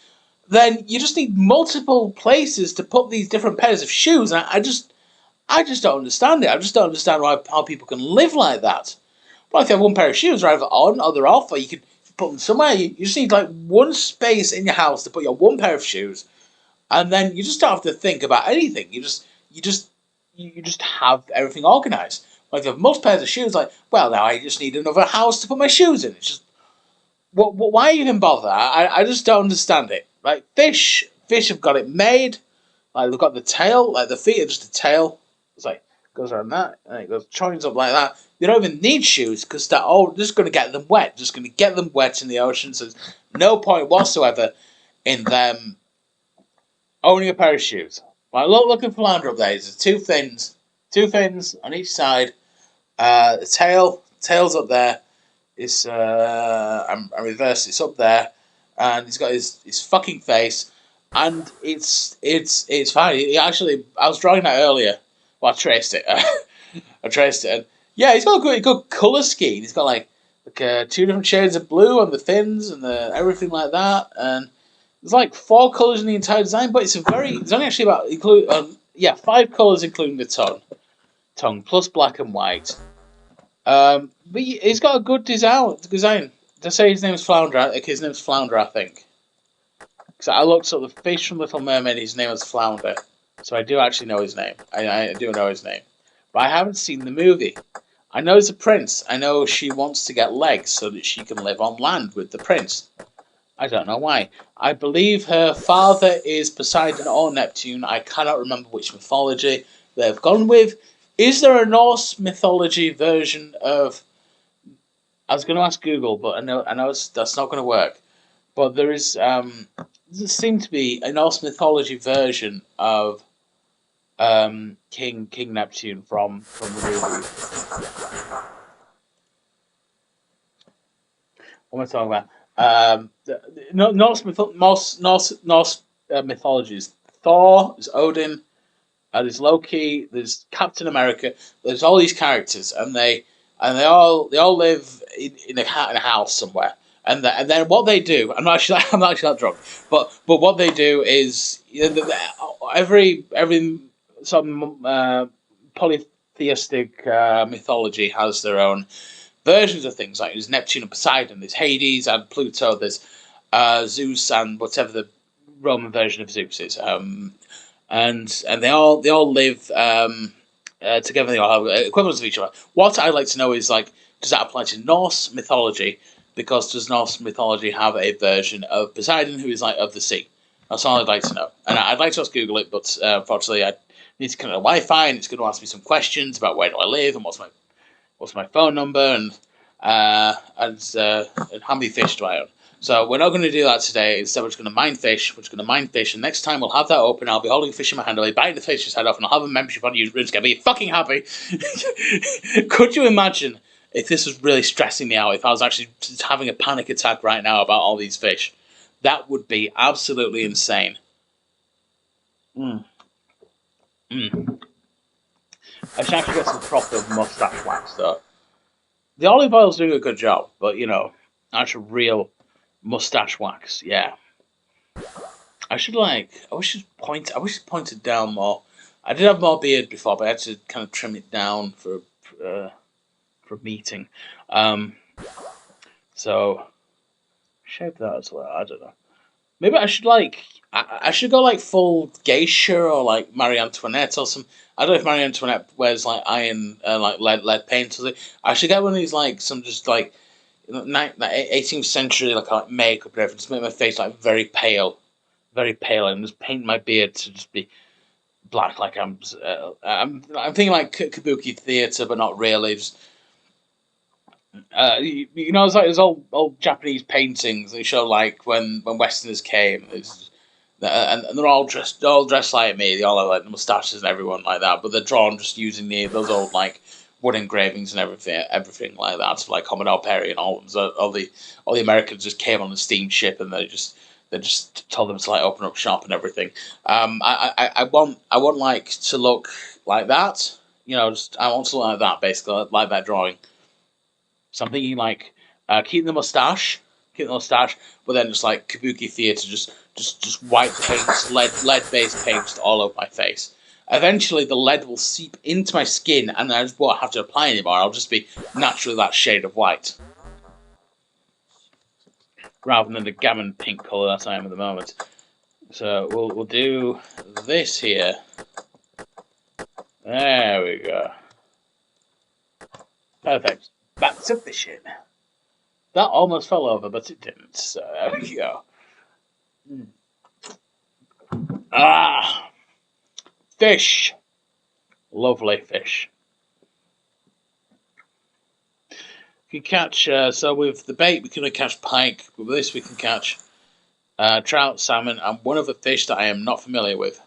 S1: then you just need multiple places to put these different pairs of shoes. And I just don't understand it. I just don't understand how people can live like that. Well, if you have one pair of shoes, they're either on or they're off, or you can put them somewhere. You just need like one space in your house to put your one pair of shoes, and then you just don't have to think about anything. You just have everything organized. Like if you have most pairs of shoes, like well now I just need another house to put my shoes in. It's just why even bother? I just don't understand it. Like fish have got it made. Like they've got the tail, like the feet are just a tail. It's like goes around that and it goes joins up like that. They don't even need shoes because they're all just going to get them wet. Just going to get them wet in the ocean. So there's no point whatsoever in them owning a pair of shoes. Like look at flounder up there. There's two fins on each side. The tail's up there. It's I'm reversed. It's up there, and he's got his fucking face, and it's fine. Actually, I was drawing that earlier. Well, I traced it. I traced it, and yeah, he's got a good color scheme. He's got like two different shades of blue on the fins and everything like that, and there's like 4 colors in the entire design. But it's only actually about 5 colors including the tongue plus black and white. But he's got a good design. To say his name's Flounder, I think. So I looked up the fish from Little Mermaid. His name was Flounder, so I do actually know his name. I do know his name, but I haven't seen the movie. I know he's a prince. I know she wants to get legs so that she can live on land with the prince. I don't know why. I believe her father is Poseidon or Neptune. I cannot remember which mythology they've gone with. Is there a Norse mythology version of? I was going to ask Google, but I know that's not going to work. But there seem to be a Norse mythology version of King Neptune from the movie. What am I talking about? Norse mythologies. Thor, there's Odin, there's Loki, there's Captain America. There's all these characters, and they all live in a house somewhere. And then what they do, I'm not actually that drunk, but what they do is every some polytheistic mythology has their own versions of things. Like there's Neptune and Poseidon, there's Hades and Pluto, there's Zeus and whatever the Roman version of Zeus is. And they all live together. They all have equivalents of each other. What I'd like to know is like, does that apply to Norse mythology? Because does Norse mythology have a version of Poseidon who is like of the sea? That's all I'd like to know. And I'd like to just Google it, but unfortunately I need to connect to Wi-Fi, and it's going to ask me some questions about where do I live and what's my phone number and how many fish do I own. So we're not going to do that today. Instead, we're just going to mine fish. And next time we'll have that open. I'll be holding a fish in my hand. I'll be biting the fish's head off, and I'll have a membership on Runescape. Are you fucking happy? Could you imagine if this was really stressing me out? If I was actually just having a panic attack right now about all these fish, that would be absolutely insane. I should actually get some proper mustache wax though. The olive oil's doing a good job, but actual real mustache wax, yeah. I wish it pointed down more. I did have more beard before, but I had to kind of trim it down for a meeting. So shape that as well. I don't know. Maybe I should I should go like full geisha or like Marie Antoinette or some. I don't know if Marie Antoinette wears like iron like lead paint or something. I should get one of these like some just like 18th century like makeup and everything. Just make my face like very pale, and just paint my beard to just be black. Like I'm thinking like kabuki theater, but not really. Just, it's like there's old Japanese paintings. They show like when Westerners came. And they're all dressed like me. They all have like the mustaches and everyone like that, but they're drawn just using those old like wood engravings and everything like that. So like Commodore Perry and all of them. So all the Americans just came on the steamship and they just told them to like open up shop and everything. I want like to look like that. You know, just I want to look like that basically, like that drawing. So I'm thinking like keep the mustache, but then just like kabuki theatre, just white paint, lead based paint all over my face. Eventually, the lead will seep into my skin, and I just won't have to apply anymore. I'll just be naturally that shade of white, rather than the gammon pink colour that I am at the moment. So we'll do this here. There we go. Perfect. Back to fishing. That almost fell over, but it didn't. So there we go. Ah, fish. Lovely fish. You can catch, so with the bait, we can catch pike. With this, we can catch trout, salmon, and one other fish that I am not familiar with.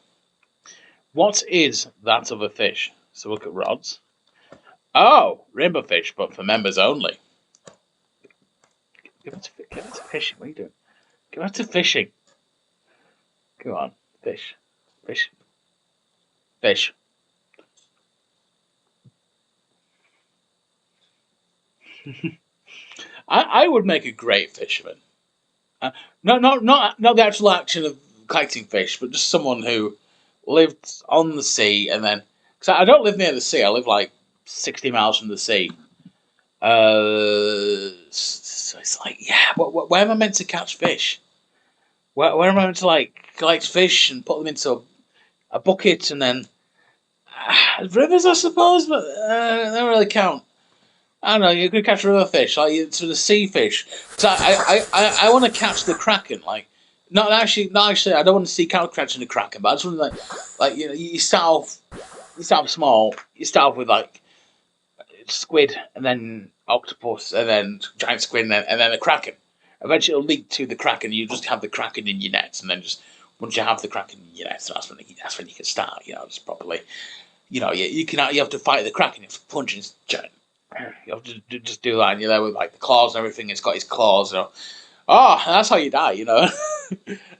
S1: What is that other fish? So look at rods. Oh, rainbow fish, but for members only. Get back to fishing. What are you doing? Get back to fishing. Come on, fish, fish, fish. I would make a great fisherman. Not the actual action of collecting fish, but just someone who lived on the sea and then. Because I don't live near the sea. I live like 60 miles from the sea. So it's like, yeah, where am I meant to catch fish? Where am I meant to like collect fish and put them into a bucket and then rivers, I suppose, but they don't really count. I don't know. You could catch river fish, like sort of sea fish. So I want to catch the kraken. Like, not actually. I don't want to see cow catching the kraken, but I just want to like you know, you start off small. You start off with like squid, and then octopus, and then giant squid, and then a kraken. Eventually, it'll lead to the kraken. You just have the kraken in your nets, and then just once you have the kraken in your nets, that's when you can start. You know, just properly. You know, you have to fight the kraken. You have to punch his giant. You have to just do that, and you're there with like the claws and everything. It's got his claws. You know. Oh, that's how you die. You know,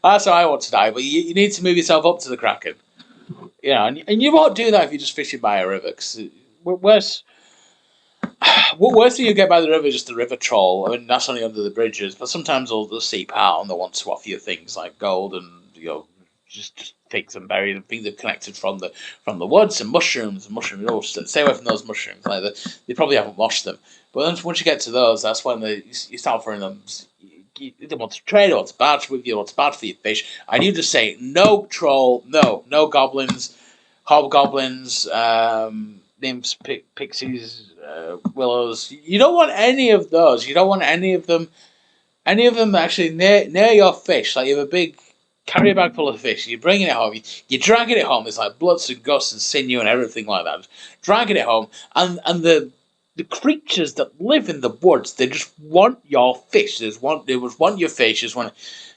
S1: that's how I want to die. But you need to move yourself up to the kraken. You know, and you won't do that if you're just fishing by a river. Because worse, worse than you get by the river, just the river troll. I mean, that's only under the bridges. But sometimes they'll seep out and they want to offer you things like gold and just figs and berries and things they've collected from the woods and mushrooms. Oh, stay away from those mushrooms. Like they probably haven't washed them. But once you get to those, that's when you start offering them. They want to trade, they want to badge with you, they want to badge for your fish. And you just say, no troll, no goblins, hobgoblins, nymphs, pixies, willows. You don't want any of those. You don't want any of them actually near your fish. Like you have a big carrier bag full of fish, you're bringing it home, you're dragging it home. It's like blood and guts and sinew and everything like that. Dragging it home, and the creatures that live in the woods, they just want your fish. They just want your fish. They just want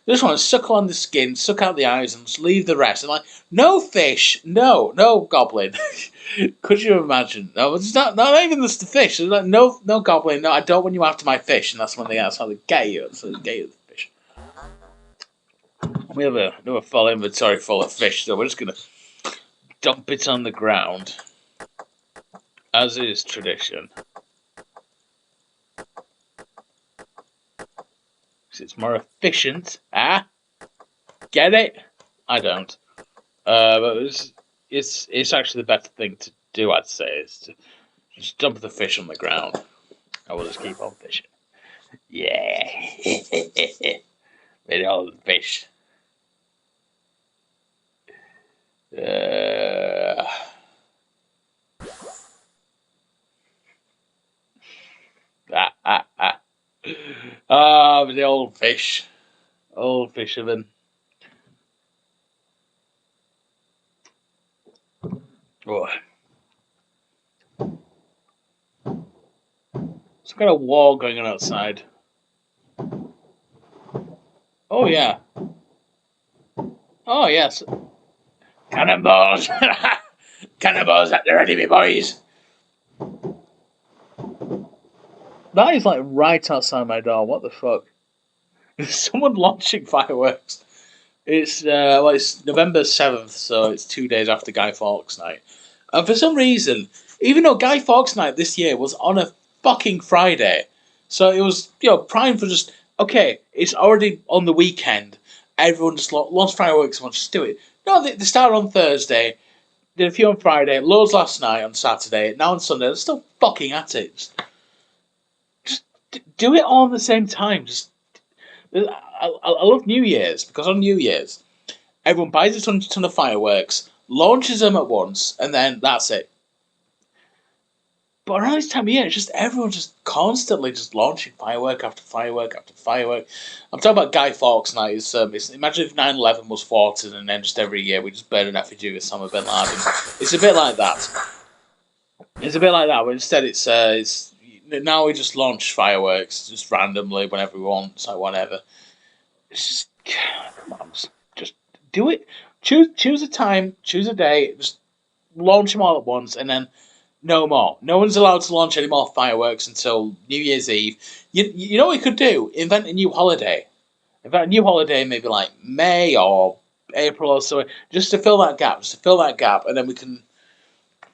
S1: to suckle on the skin, suck out the eyes, and just leave the rest. And like, no fish, no goblin. Could you imagine? No, it's not even just the fish. It's like no goblin. No, I don't want you after my fish. And that's that's how they get you. That's how they get you the fish. We have another full inventory full of fish, so we're just gonna dump it on the ground, as is tradition. It's more efficient. Ah, get it? I don't. But it's actually the better thing to do. I'd say is to just dump the fish on the ground. I will just keep on fishing. Yeah, with all the fish. Ah, ah, ah. Ah, the old fisherman. Oh, some kind of war going on outside. Oh yeah. Oh yes, cannonballs, cannonballs at the ready, me boys. That is like right outside my door. What the fuck? There's someone launching fireworks. It's November 7th, so it's 2 days after Guy Fawkes Night. And for some reason, even though Guy Fawkes Night this year was on a fucking Friday, so it was prime for just okay. It's already on the weekend. Everyone just launched fireworks and just do it. No, they started on Thursday, did a few on Friday, loads last night on Saturday. Now on Sunday, they're still fucking at it. Just do it all at the same time. I love New Year's because on New Year's everyone buys a ton of fireworks, launches them at once, and then that's it. But around this time of year, it's just everyone just constantly just launching firework after firework after firework. I'm talking about Guy Fawkes Night. Imagine if 9/11 was fought and then just every year we just burn an effigy of Osama bin Laden. It's a bit like that. It's a bit like that, but instead it's now we just launch fireworks just randomly whenever we want. It's like whatever. It's just come on, just do it. Choose a time, choose a day, just launch them all at once, and then no more. No one's allowed to launch any more fireworks until New Year's Eve. You know what we could do? Invent a new holiday. Invent a new holiday, maybe like May or April or so, just to fill that gap. Just to fill that gap, and then we can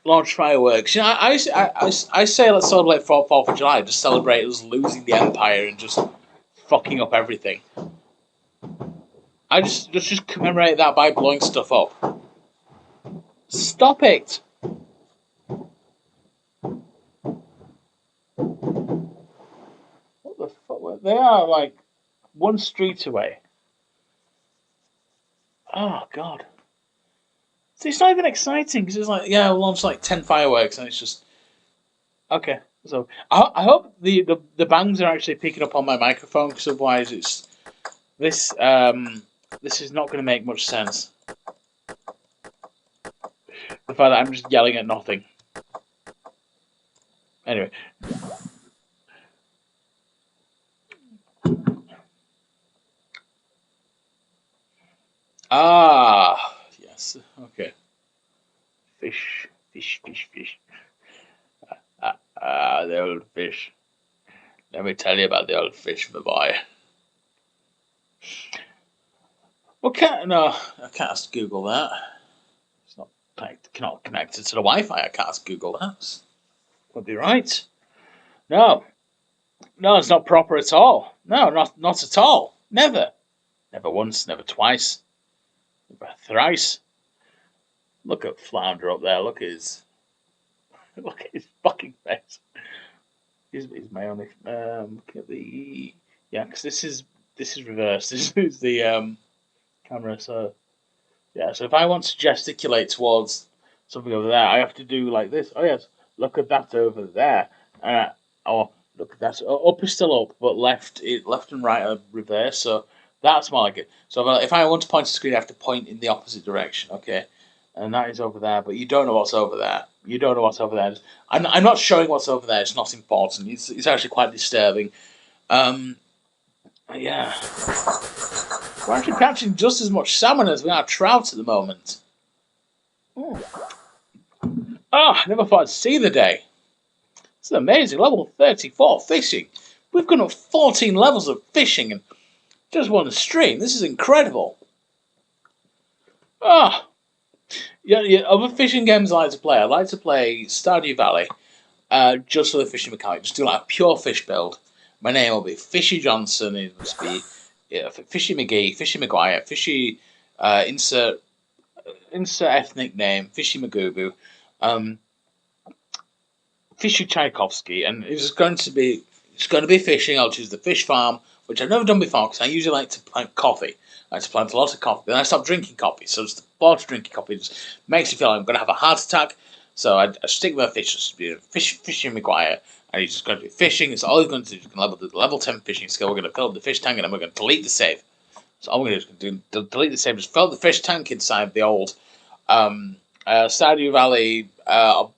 S1: launch fireworks. You know, I say let's celebrate 4th of July. Just celebrate us losing the empire and just fucking up everything. I just commemorate that by blowing stuff up. Stop it! What the fuck? They are like one street away. Oh god! So it's not even exciting because it's like we'll launch like 10 fireworks and it's just okay. So I hope the bangs are actually picking up on my microphone because otherwise it's this this is not going to make much sense. The fact that I'm just yelling at nothing. Anyway. Ah, yes. Okay. Fish. The old fish. Let me tell you about the old fish, my boy. Well, I can't ask Google that. It's not connected to the Wi-Fi. I can't ask Google that. Would be right. No, it's not proper at all. No, not at all. Never once, never twice, never thrice. Look at Flounder up there. Look at his fucking face. He's my only. Look at the because this is reversed. This is the camera. So yeah. So if I want to gesticulate towards something over there, I have to do like this. Oh yes, look at that over there. Or look at that. Up is still up, but left and right are reversed. So that's more like it. So if I want to point to the screen, I have to point in the opposite direction. Okay. And that is over there, but you don't know what's over there. You don't know what's over there. I'm not showing what's over there. It's not important. It's actually quite disturbing. Yeah. We're actually catching just as much salmon as we are trout at the moment. I never thought I'd see the day. This is amazing. Level 34 fishing. We've gone up 14 levels of fishing in just one stream. This is incredible. Yeah. Other fishing games I like to play. I like to play Stardew Valley, just for the fishing mechanic. Just do like a pure fish build. My name will be Fishy Johnson. It must be Fishy McGee, Fishy McGuire, Fishy insert ethnic name, Fishy Magoobu, Fishy Tchaikovsky, and it's going to be fishing. I'll choose the fish farm, which I've never done before because I usually like to plant coffee. I like to plant a lot of coffee. Then I stopped drinking coffee, so just the thought of drinking coffee just makes me feel like I'm going to have a heart attack. So I stick with a fish, Fishy McGuire, and he's just going to be fishing. It's all he's going to do. He's going to level 10 fishing skill. We're going to fill up the fish tank, and then we're going to delete the save. So all we're going to do is delete the save, just fill up the fish tank inside the old Stardew Valley town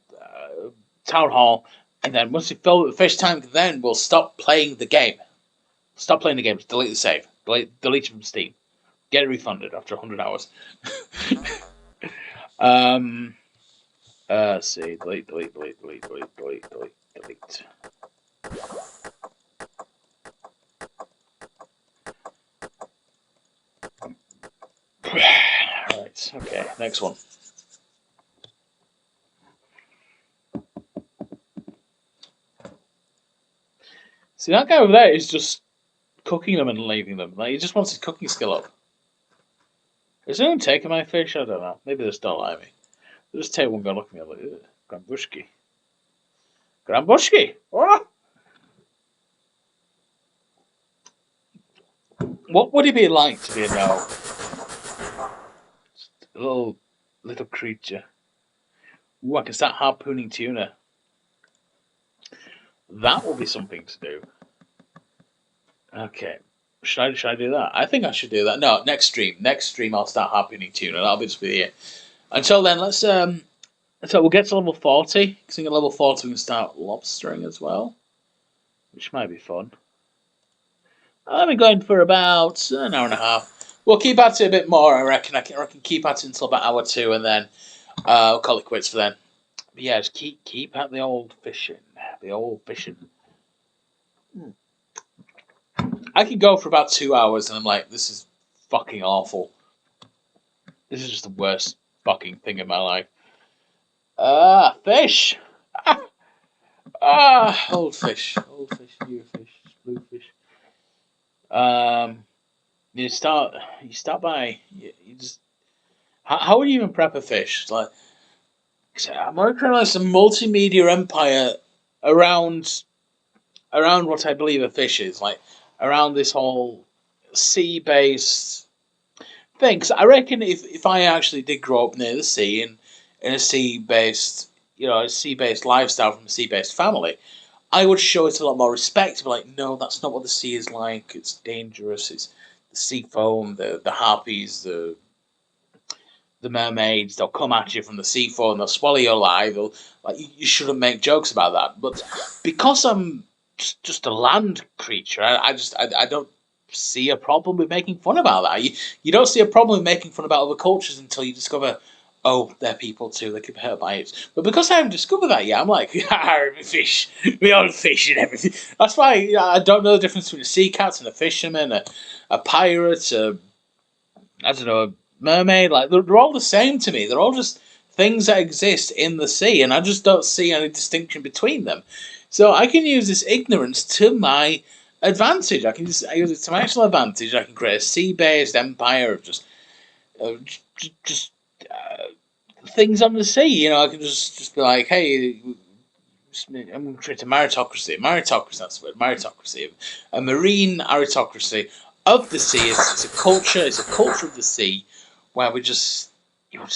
S1: hall, and then once we fill up the fish tank, then we'll stop playing the game. Stop playing the game. Just delete the save. Delete it from Steam. Get it refunded after 100 hours. Let's see. Delete. Right. Okay. Next one. See, that guy over there is just cooking them and leaving them. Like, he just wants his cooking skill up. Is anyone taking my fish? I don't know. Maybe they just don't like me. They'll just take one go look at me like, Grambushki. Grambushki! Oh! What would it be like to be a no? Just a little creature. Ooh, I can start harpooning tuna. That will be something to do. Okay. Should I do that? I think I should do that. No, next stream. Next stream I'll start harpooning tuna. That'll be just be it. Until then, let's so we'll get to level 40. Because at level 40 we can start lobstering as well. Which might be fun. I've been going for about an hour and a half. We'll keep at it a bit more, I reckon. I reckon keep at it until about hour 2 and then we'll call it quits for then. But yeah, just keep at the old fishing. The old fishing. I could go for about 2 hours and I'm like, this is fucking awful. This is just the worst fucking thing in my life. Fish! Old fish, new fish, blue fish. You start by you just. How would you even prep a fish? It's like, I'm working on some multimedia empire around what I believe a fish is, like around this whole sea-based thing. 'Cause I reckon if I actually did grow up near the sea and in a sea-based, a sea-based lifestyle from a sea-based family, I would show it a lot more respect. Be like, no, that's not what the sea is like. It's dangerous. It's the sea foam, the harpies, the mermaids. They'll come at you from the sea foam. They'll swallow you alive. You shouldn't make jokes about that. But because I'm just a land creature, I don't see a problem with making fun about that. You don't see a problem with making fun about other cultures until you discover, oh, they're people too, they could be hurt by it. But because I haven't discovered that yet, I'm like, fish, we all fish and everything. That's why I don't know the difference between a sea cat and a fisherman, a pirate, I don't know, a mermaid. Like, they're all the same to me. They're all just things that exist in the sea, and I just don't see any distinction between them. So I can use this ignorance to my advantage. I use it to my actual advantage. I can create a sea-based empire of just things on the sea. I can just be like, hey, I'm going to create a meritocracy. Meritocracy, that's the word. Meritocracy. A marine aristocracy of the sea. It's a culture. It's a culture of the sea where we just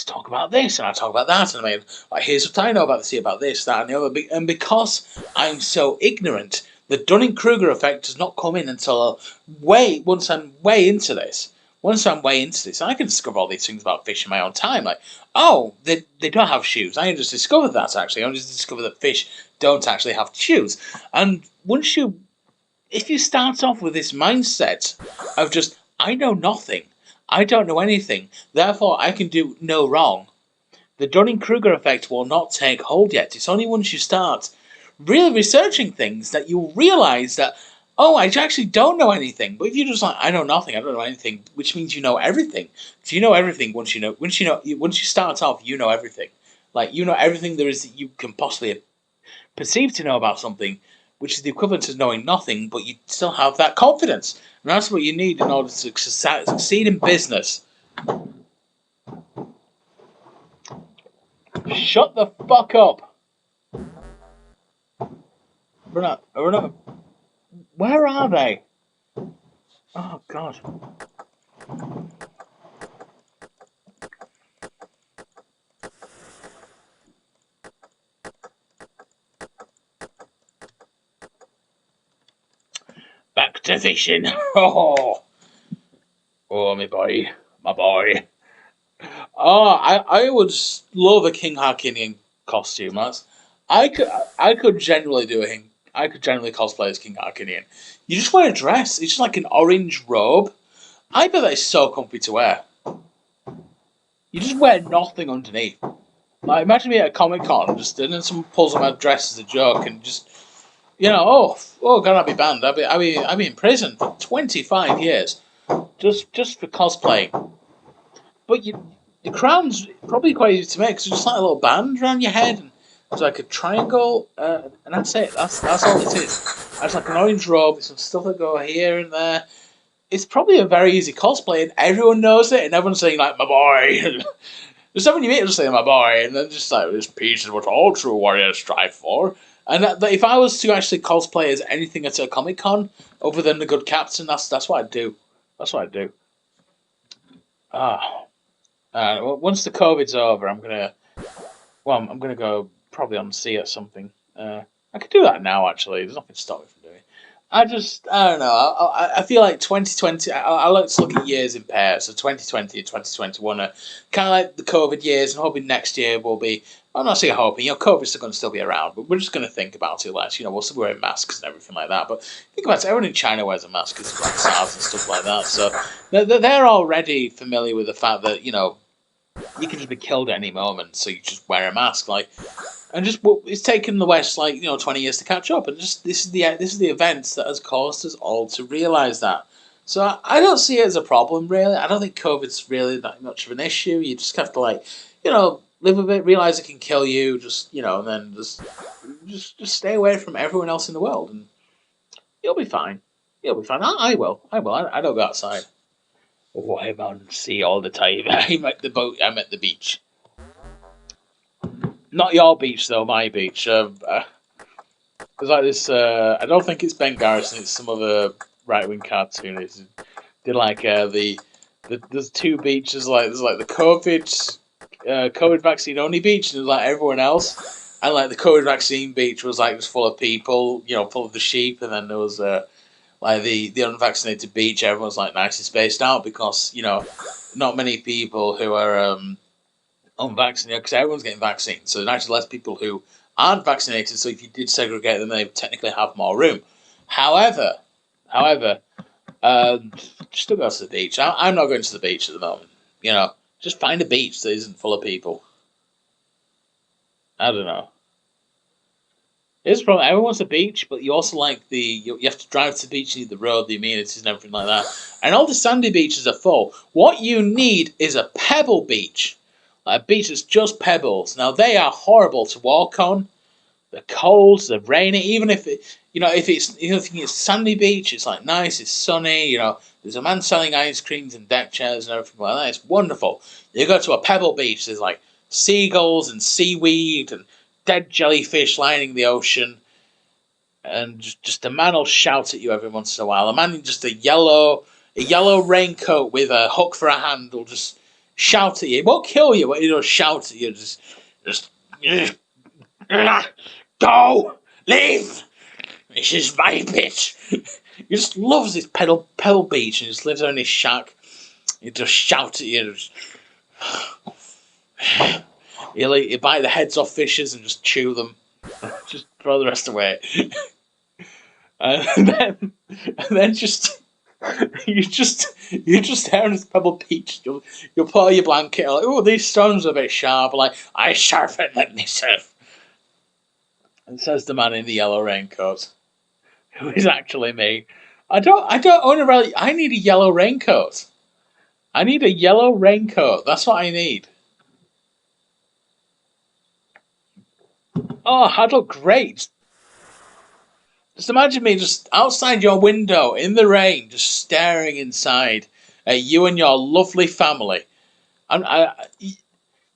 S1: talk about this and I talk about that, and I mean, like, here's what I know about the sea, about this, that, and the other. And because I'm so ignorant, the Dunning-Kruger effect does not come in until once I'm way into this. Once I'm way into this, I can discover all these things about fish in my own time. Like, oh, they don't have shoes. I just discovered that, actually. I just discovered that fish don't actually have shoes. And if you start off with this mindset of just, I know nothing, I don't know anything, therefore I can do no wrong, the Dunning-Kruger effect will not take hold yet. It's only once you start really researching things that you'll realise that, oh, I actually don't know anything. But if you're just like, I know nothing, I don't know anything, which means you know everything. So you know everything once you start off, you know everything. Like, you know everything there is that you can possibly perceive to know about something, which is the equivalent of knowing nothing, but you still have that confidence. And that's what you need in order to succeed in business. Shut the fuck up. Where are they? Oh, God. Back to fishing. Oh, my boy. My boy. Oh, I would love a King Harkinian costume. I could generally do I could generally cosplay as King Harkinian. You just wear a dress. It's just like an orange robe, I bet that is so comfy to wear. You just wear nothing underneath. Like, imagine me at a Comic Con, just and then someone pulls on my dress as a joke, and just oh god, I'd be banned. I'd be in prison for 25 years, just for cosplaying. But the crown's probably quite easy to make. Cause it's just like a little band around your head, and it's like a triangle, and that's it. That's all it is. It's like an orange robe with some stuff that go here and there. It's probably a very easy cosplay, and everyone knows it, and everyone's saying like, "My boy." There's someone you meet just saying, "My boy," and then just like, "This peace is what all true warriors strive for." And that if I was to actually cosplay as anything at a Comic Con other than the good captain, that's what I'd do. That's what I'd do. Ah, once the COVID's over, I'm gonna go probably on sea or something. I could do that now. Actually, there's nothing to stop me from doing it. I don't know. I feel like 2020. I like to look at years in pairs. So 2020 and 2021 are kind of like the COVID years, and hoping next year will be. I'm not saying hoping. COVID's still going to still be around, but we're just going to think about it less. We'll still be wearing masks and everything like that. But think about it. Everyone in China wears a mask because of like SARS and stuff like that. So they're already familiar with the fact that you can just be killed at any moment, so you just wear a mask. Like, and just it's taken the West 20 years to catch up, and just this is the events that has caused us all to realize that. So I don't see it as a problem really. I don't think COVID's really that much of an issue. You just have to live with it, realize it can kill you, and then just stay away from everyone else in the world, and you'll be fine. You'll be fine. I will. I will. I don't go outside. Oh, I'm on sea all the time. I'm at the boat. I'm at the beach. Not your beach though. My beach. There's like this. I don't think it's Ben Garrison. It's some other right wing cartoonist. Did there's two beaches. There's like the COVID vaccine only beach, and there's like everyone else. And like the COVID vaccine beach was like just full of people. Full of the sheep, and then there was like the unvaccinated beach. Everyone's like nice and spaced out because not many people who are unvaccinated because everyone's getting vaccines. So there's actually less people who aren't vaccinated. So if you did segregate them, they technically have more room. However, just don't go to the beach. I'm not going to the beach at the moment. Just find a beach that isn't full of people. I don't know. It's a problem. Everyone wants a beach, but you also like you have to drive to the beach, you need the road, the amenities, and everything like that. And all the sandy beaches are full. What you need is a pebble beach. Like a beach that's just pebbles. Now they are horrible to walk on. They're cold, they're rainy. Even if if it's sandy beach, it's like nice, it's sunny. There's a man selling ice creams and deck chairs and everything like that. It's wonderful. You go to a pebble beach, there's like seagulls and seaweed and dead jellyfish lining the ocean, and just a man will shout at you every once in a while. A man in just a yellow raincoat with a hook for a hand will just shout at you. It won't kill you, but he'll shout at you. Just go, leave. This is my bitch. He just loves this pebble beach and just lives on his shack. He just shouts at you. He'll bite the heads off fishes and just chew them. Just throw the rest away. And then just you just there on this pebble beach. You'll pull out your blanket. Like, oh, these stones are a bit sharp. Like, I sharpen them myself. And says the man in the yellow raincoat, who is actually me. I don't own a rally. I need a yellow raincoat. I need a yellow raincoat. That's what I need. Oh, I'd look great. Just imagine me just outside your window in the rain, just staring inside at you and your lovely family.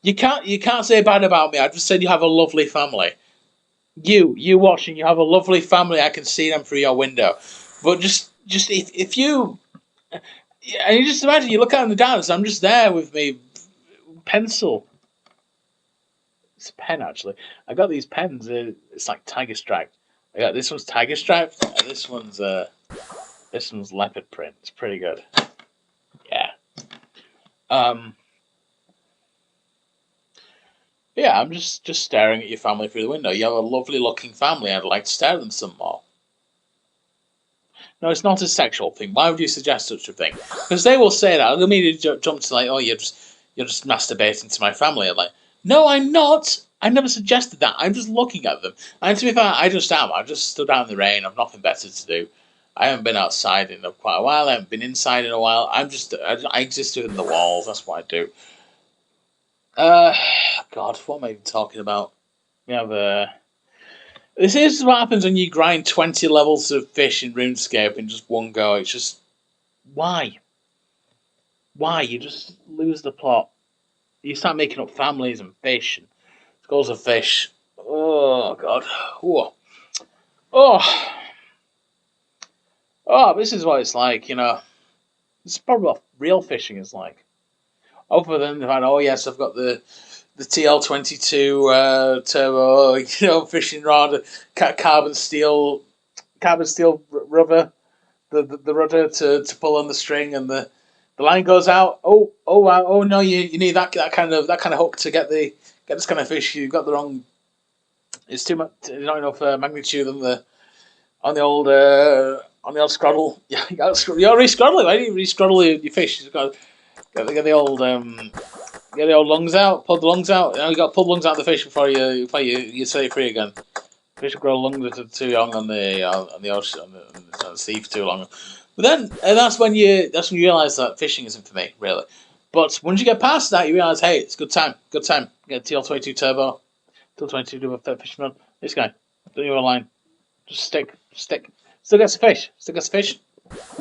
S1: You can't say bad about me. I just said you have a lovely family. You watching, you have a lovely family. I can see them through your window. But just if you and you just imagine you look out in the dance. I'm just there with me pencil. It's a pen actually. I got these pens. It's like tiger striped. I got this one's tiger striped, and this one's leopard print. It's pretty good. Yeah. Um. Yeah, I'm just staring at your family through the window. You have a lovely looking family. I'd like to stare at them some more. No, it's not a sexual thing. Why would you suggest such a thing? Because they will say that. They'll immediately jump to like, oh, you're just masturbating to my family. I'm like, no, I'm not. I never suggested that. I'm just looking at them. And to be fair, I just am. I just stood out in the rain. I've nothing better to do. I haven't been outside in quite a while. I haven't been inside in a while. I exist within the walls. That's what I do. Uh, God, what am I even talking about? We have This is what happens when you grind 20 levels of fish in RuneScape in just one go. It's just why? Why? You just lose the plot. You start making up families and fish and schools of fish. Oh God. Oh. Oh. Oh, this is what it's like, you know. This is probably what real fishing is like. Other than the fact, oh yes, I've got the TL22 turbo, fishing rod, carbon steel rubber, the rudder to pull on the string, and the line goes out. Wow, oh no, you need that kind of hook to get this kind of fish. You've got the wrong. It's too much. Not enough magnitude on the old scroddle. Yeah, you're re-scroddling. Why do you re-scroddle your fish? You've got to get the old lungs out. Pull the lungs out. You got to pull the lungs out of the fish before you set it free again. Fish will grow lungs that are too young on the ocean on the sea for too long. But then that's when you realise that fishing isn't for me really. But once you get past that, you realise, hey, it's good time. Get TL22 turbo, TL22 do a fishing rod. This guy, don't you line, just stick. Still gets the fish. You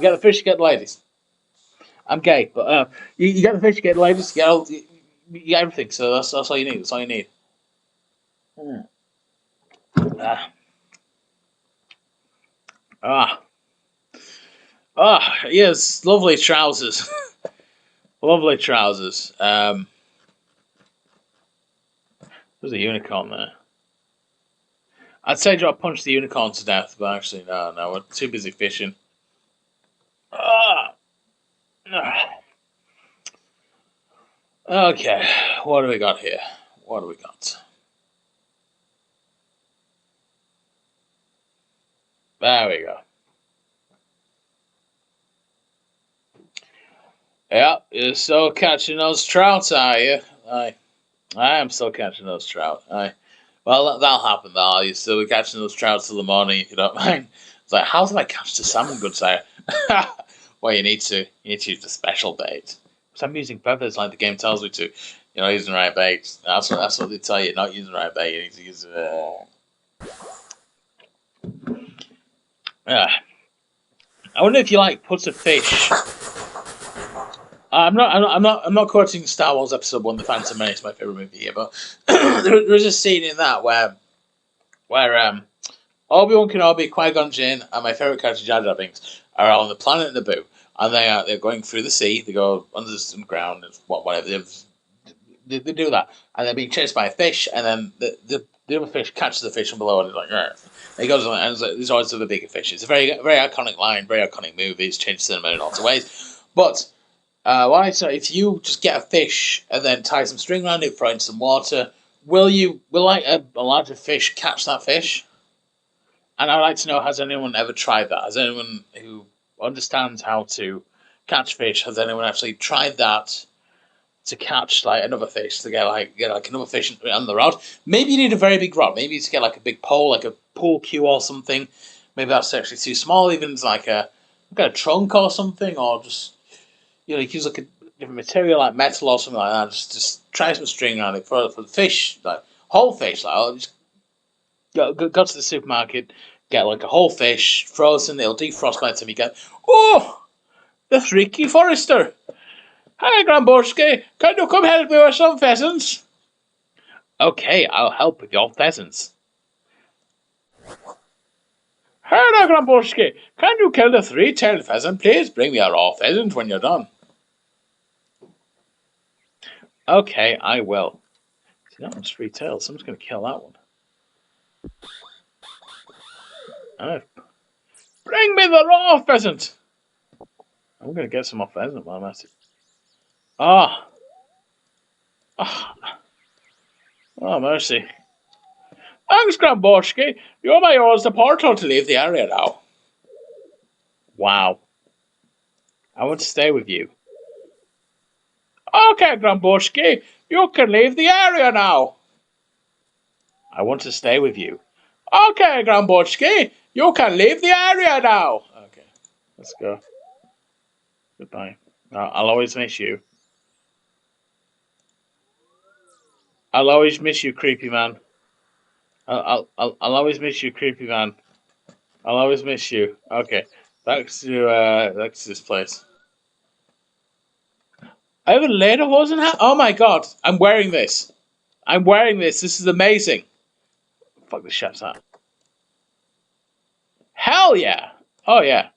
S1: get the fish, you get the ladies. I'm gay, but you get the fish, you get the ladies, you get everything. So that's all you need. That's all you need. Ah. Ah. Yes, lovely trousers. Lovely trousers. There's a unicorn there. I'd say drop punch the unicorn to death, but actually, no, we're too busy fishing. Ah. Okay, what do we got here? What do we got? There we go. Yeah, you're still catching those trout, are you? I am still catching those trout. Well, that'll happen. Though you still be catching those trout till the morning if you don't mind. It's like, how did I catch the salmon, good sire? Well, you need to use the special bait. So I'm using feathers like the game tells me to. You're not using the right bait. That's what they tell you. Not using the right bait. You need to use. I wonder if you like put a fish. I'm not quoting Star Wars Episode 1, The Phantom Menace, my favorite movie here, but there is a scene in that where Obi-Wan Kenobi, Qui-Gon Jinn, and my favorite character Jar Jar Binks are on the planet Naboo, and they're going through the sea. They go under the ground and whatever. They do that, and they're being chased by a fish, and then the other fish catches the fish from below, and he's like, "Argh." And he goes on, and there's always the bigger fish. It's a very very iconic line, very iconic movie. It's changed cinema in lots of ways, but. If you just get a fish and then tie some string around it, throw it in some water, will like a larger fish catch that fish? And I'd like to know, has anyone ever tried that? Has anyone who understands how to catch fish, has anyone actually tried that to catch like another fish, to get another fish on the rod? Maybe you need a very big rod. Maybe you to get like a big pole, like a pool cue or something. Maybe that's actually too small, even like a trunk or something, or just you use like a different material like metal or something like that. Just try some string around it for the fish, like whole fish. Like I'll just go to the supermarket, get like a whole fish, frozen. It'll defrost by the time you get. Oh, the freaky Forester! Hi, Gramborski. Can you come help me with some pheasants? Okay, I'll help with your pheasants. Hi there, Gramborski. Can you kill the three-tailed pheasant? Please bring me a raw pheasant when you're done. Okay, I will. See, that one's three tails. Someone's going to kill that one. Bring me the raw pheasant! I'm going to get some more pheasant while I'm at it. Ah! Oh, mercy. Thanks, Gramborski. You're my yours the portal to leave the area now. Wow. I want to stay with you. Okay, Gromborski, you can leave the area now. I want to stay with you. Okay, Gromborski, you can leave the area now. Okay, let's go. Goodbye. I'll always miss you. I'll always miss you, creepy man. I'll always miss you, creepy man. I'll always miss you. Okay, back to this place. I have a lederhosen hat. Oh my god, I'm wearing this. I'm wearing this. This is amazing. Fuck the chef's hat. Hell yeah. Oh yeah.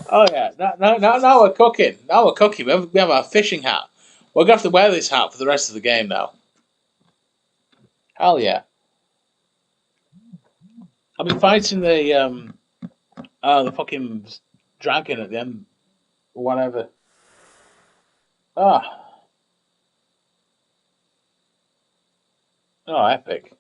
S1: Oh yeah. Now we're cooking. Now we're cooking. We have our fishing hat. We're gonna have to wear this hat for the rest of the game now. Hell yeah. I'll be fighting the fucking dragon at the end. Whatever. Ah. Oh, epic.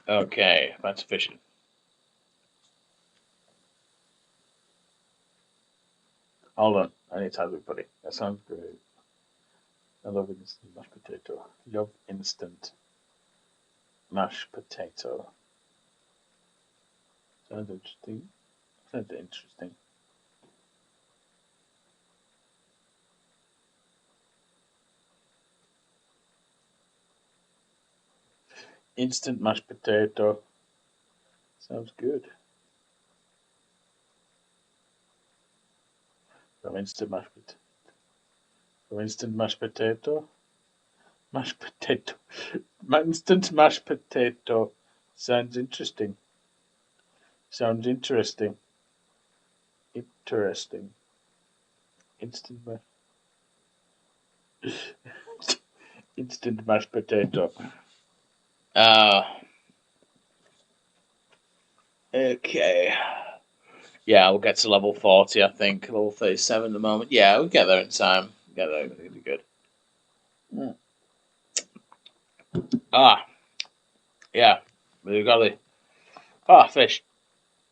S1: Okay, back to fishing. Hold on. I need to have everybody. That sounds great. I love instant mashed potato. Love instant mashed potato. Sounds interesting. Sounds interesting. Instant mashed potato. Sounds good. From instant mashed potato. From instant mashed potato. Mashed potato. Instant mashed potato. Sounds interesting. Sounds interesting. Interesting. Instant mashed. Instant mashed potato. Uh, okay. Yeah, we'll get to level 40, I think. Level 37 at the moment. Yeah, we'll get there in time. Get there, it'll be good. Mm. Ah, yeah. We've got the. Ah, fish.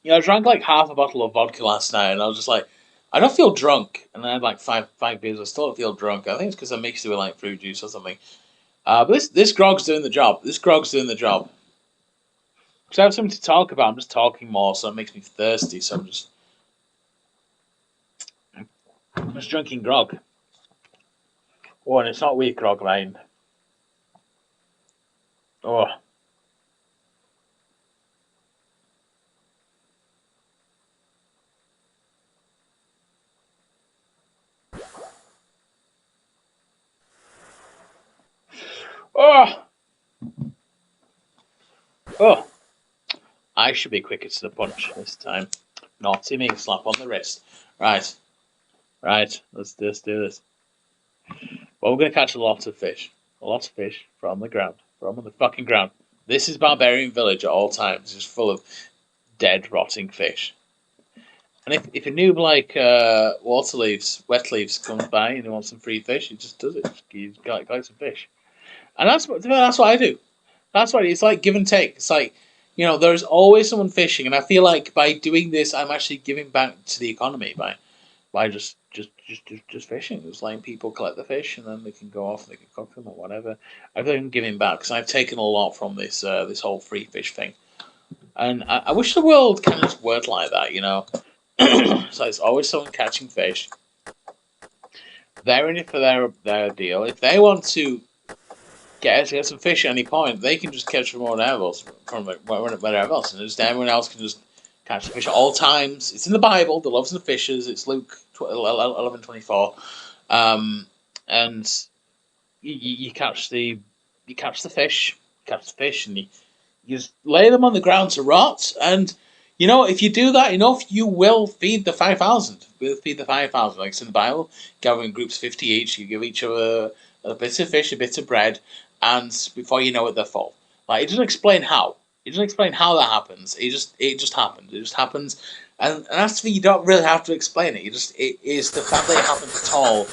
S1: You know, I drank like half a bottle of vodka last night, and I was just like, I don't feel drunk. And I had like five beers. I still don't feel drunk. I think it's because I mixed it with like fruit juice or something. But this grog's doing the job. This grog's doing the job. Because I have something to talk about. I'm just talking more, so it makes me thirsty. So I'm just drinking grog. Oh, and it's not weak grog, man. Oh, oh, oh. I should be quicker to the punch this time. Naughty me, slap on the wrist. Right, right. Let's do this. Well, we're gonna catch a lot of fish. A lot of fish from the ground. From the fucking ground. This is Barbarian Village at all times. It's full of dead, rotting fish. And if a noob like Wet Leaves comes by and he wants some free fish, he just does it. He's got some fish. And that's what I do. That's what it's like, give and take. It's like, there's always someone fishing, and I feel like by doing this, I'm actually giving back to the economy by just fishing. It's letting people collect the fish, and then they can go off and they can cook them or whatever. I feel like I'm giving back because I've taken a lot from this whole free fish thing, and I wish the world kind of just worked like that. So it's always someone catching fish. They're in it for their deal. If they want to get some fish at any point, they can just catch from wherever else, and just everyone else can just catch the fish at all times. It's in the Bible, the loaves and the fishes. It's Luke 11:24, and you catch the fish, and you just lay them on the ground to rot. And if you do that enough, you will feed the 5,000. We'll feed the 5,000, like it's in the Bible. Gather in groups 50 each. You give each other a bit of fish, a bit of bread, and before you know it, they're full. Like it doesn't explain how. It doesn't explain how that happens. It just happens. It just happens, And that's the thing, you don't really have to explain it. It is the fact that it happens at all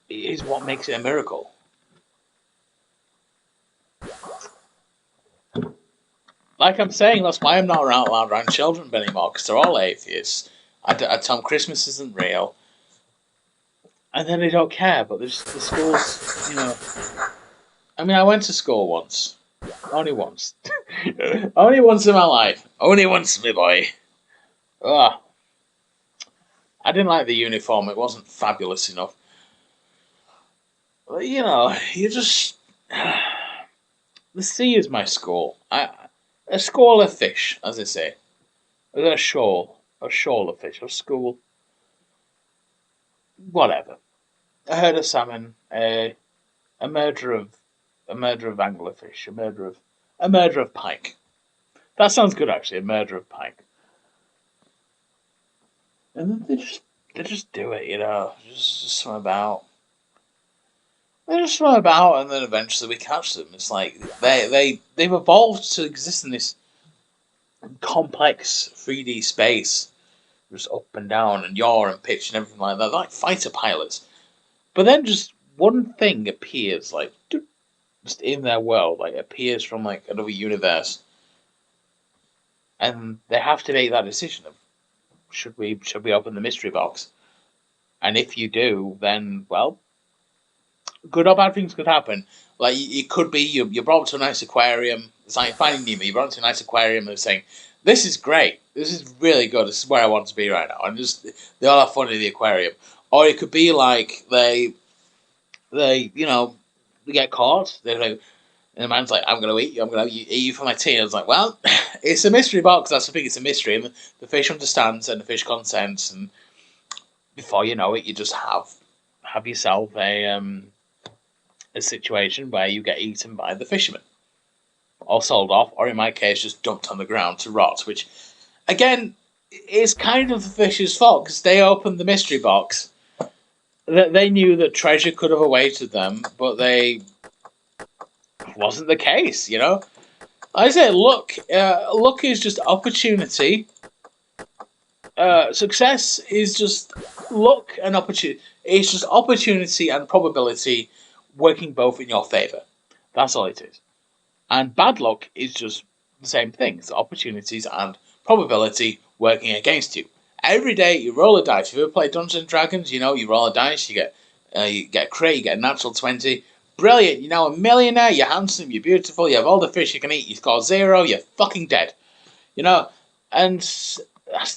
S1: is what makes it a miracle. Like I'm saying, that's why I'm not allowed around children anymore, because they're all atheists. I tell them Christmas isn't real, and then they don't care. But the schools, I mean, I went to school once, only once, only once in my life, only once, my boy. Ugh. I didn't like the uniform; it wasn't fabulous enough. But you just the sea is my school. A school of fish, as they say. A shoal of fish, a school, whatever. A herd of salmon, a murder of anglerfish, a murder of pike. That sounds good, actually. A murder of pike. And then they just do it, just swim about. They just swim about, and then eventually we catch them. It's like they've evolved to exist in this complex 3D space, just up and down and yaw and pitch and everything like that. They're like fighter pilots. But then just one thing appears, like just in their world, like appears from like another universe, and they have to make that decision of should we open the mystery box, and if you do, then well, good or bad things could happen. Like it could be you're brought to a nice aquarium. It's like Finding Nemo. You're brought to a nice aquarium and they're saying, "This is great. This is really good. This is where I want to be right now." And just they all have fun in the aquarium. Or it could be like they get caught. They're like, and the man's like, "I'm gonna eat you. I'm gonna eat you for my tea." And it's like, well, it's a mystery box. That's the thing. It's a mystery, and the fish understands and the fish consents, and before you know it, you just have yourself a situation where you get eaten by the fisherman, or sold off, or in my case, just dumped on the ground to rot. Which, again, is kind of the fish's fault because they opened the mystery box. They knew that treasure could have awaited them, but they wasn't the case. I say, luck is just opportunity. Success is just luck and opportunity. It's just opportunity and probability working both in your favor. That's all it is. And bad luck is just the same thing. It's opportunities and probability working against you. Every day you roll a dice. If you ever play Dungeons and Dragons, you roll a dice, you get a crit, you get a natural 20. Brilliant, you're now a millionaire, you're handsome, you're beautiful, you have all the fish you can eat, you score 0, you're fucking dead. And that's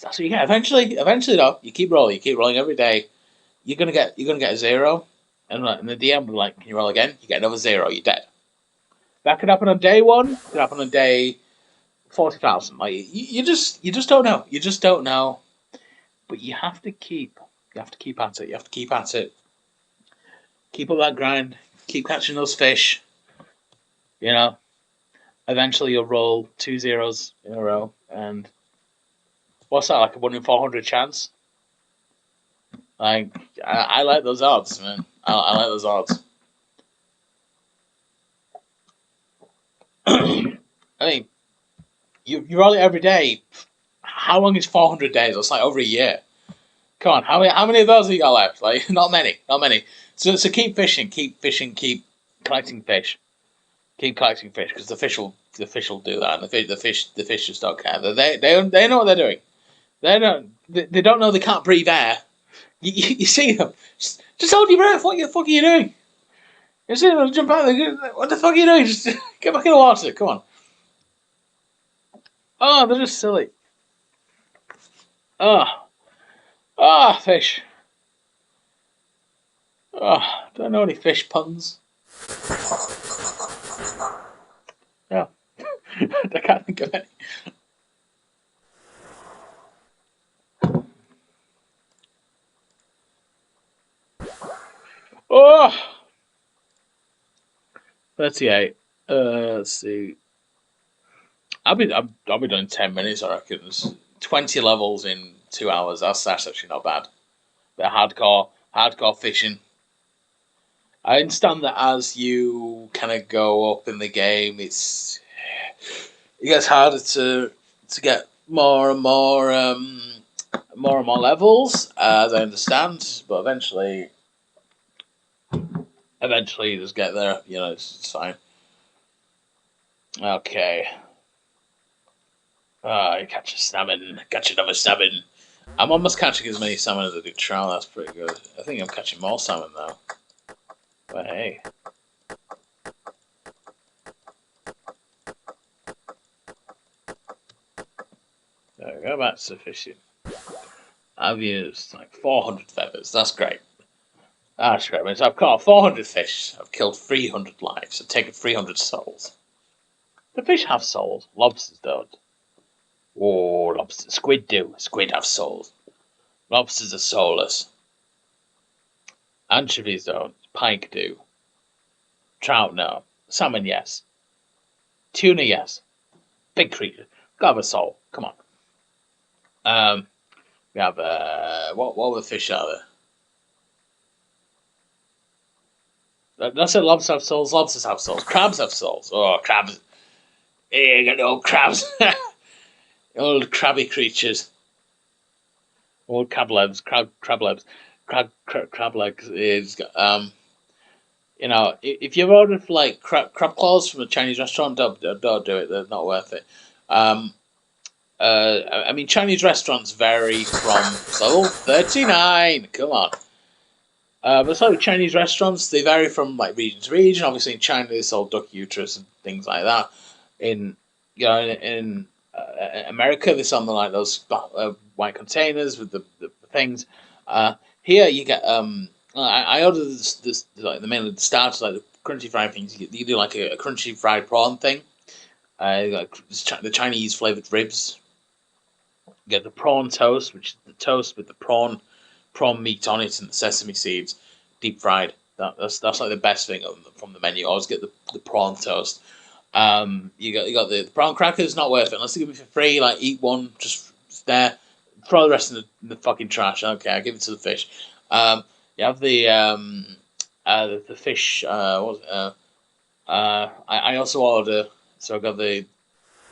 S1: what you get. Eventually though, you keep rolling every day. You're gonna get a 0, and the DM will be like, "Can you roll again?" You get another 0, you're dead. That could happen on day 1. It could happen on day 40,000. Like you just don't know. You just don't know. But you have to keep at it. You have to keep at it. Keep up that grind. Keep catching those fish. Eventually you'll roll 2 zeros in a row, and what's that, like a 1 in 400 chance? Like I like those odds, man. I like those odds. I mean, you roll it every day. How long is 400 days? It's like over a year. Come on, how many of those have you got left? Like, not many. So keep fishing, keep collecting fish, keep collecting fish, because the fish will do that, and the fish just don't care. They know what they're doing. They don't know they can't breathe air. You see them. Just hold your breath. What the fuck are you doing? You see them jump out. What the fuck are you doing? Just get back in the water. Come on. Oh, they're just silly. Fish. Don't know any fish puns. No. I can't think of any. Oh! 38. Let's see. I'll be done 10 minutes, I reckon. There's 20 levels in 2 hours. That's actually not bad. But hardcore fishing. I understand that as you kind of go up in the game, it gets harder to get more and more levels, as I understand. But eventually, you just get there. You know, it's fine. Okay. You catch a salmon. Catch another salmon. I'm almost catching as many salmon as I do trout. That's pretty good. I think I'm catching more salmon now. But hey. There we go. That's sufficient. I've used like 400 feathers. That's great. That's great. So I've caught 400 fish. I've killed 300 lives. I've taken 300 souls. The fish have souls. Lobsters don't. Oh, lobsters. Squid do. Squid have souls. Lobsters are soulless. Anchovies don't. Pike do. Trout, no. Salmon, yes. Tuna, yes. Big creature. Gotta have a soul. Come on. We have what other fish are there? That's it. Lobsters have souls. Lobsters have souls. Crabs have souls. Oh, crabs. Hey, you got the old crabs. Old crabby creatures. Old crab legs. Crab legs. Crab legs is you know, if you've ordered like crab claws from a Chinese restaurant, don't do it. They're not worth it. Um, I mean, Chinese restaurants vary from level 39. Come on. But so Chinese restaurants, they vary from like region to region. Obviously, in China, they sell duck uterus and things like that. In in America, they sell them like those white containers with the things. Here, you get I ordered this like the mainly the starters like the crunchy fried things. You do like a crunchy fried prawn thing. Like the Chinese flavored ribs. You get the prawn toast, which is the toast with the prawn meat on it and the sesame seeds, deep fried. That's like the best thing from the menu. I always get the prawn toast. You got the prawn crackers, not worth it unless they give me for free. Like eat one, just there, throw the rest in the fucking trash. Okay, I'll give it to the fish. You have the fish. What was it? I also order. So I got the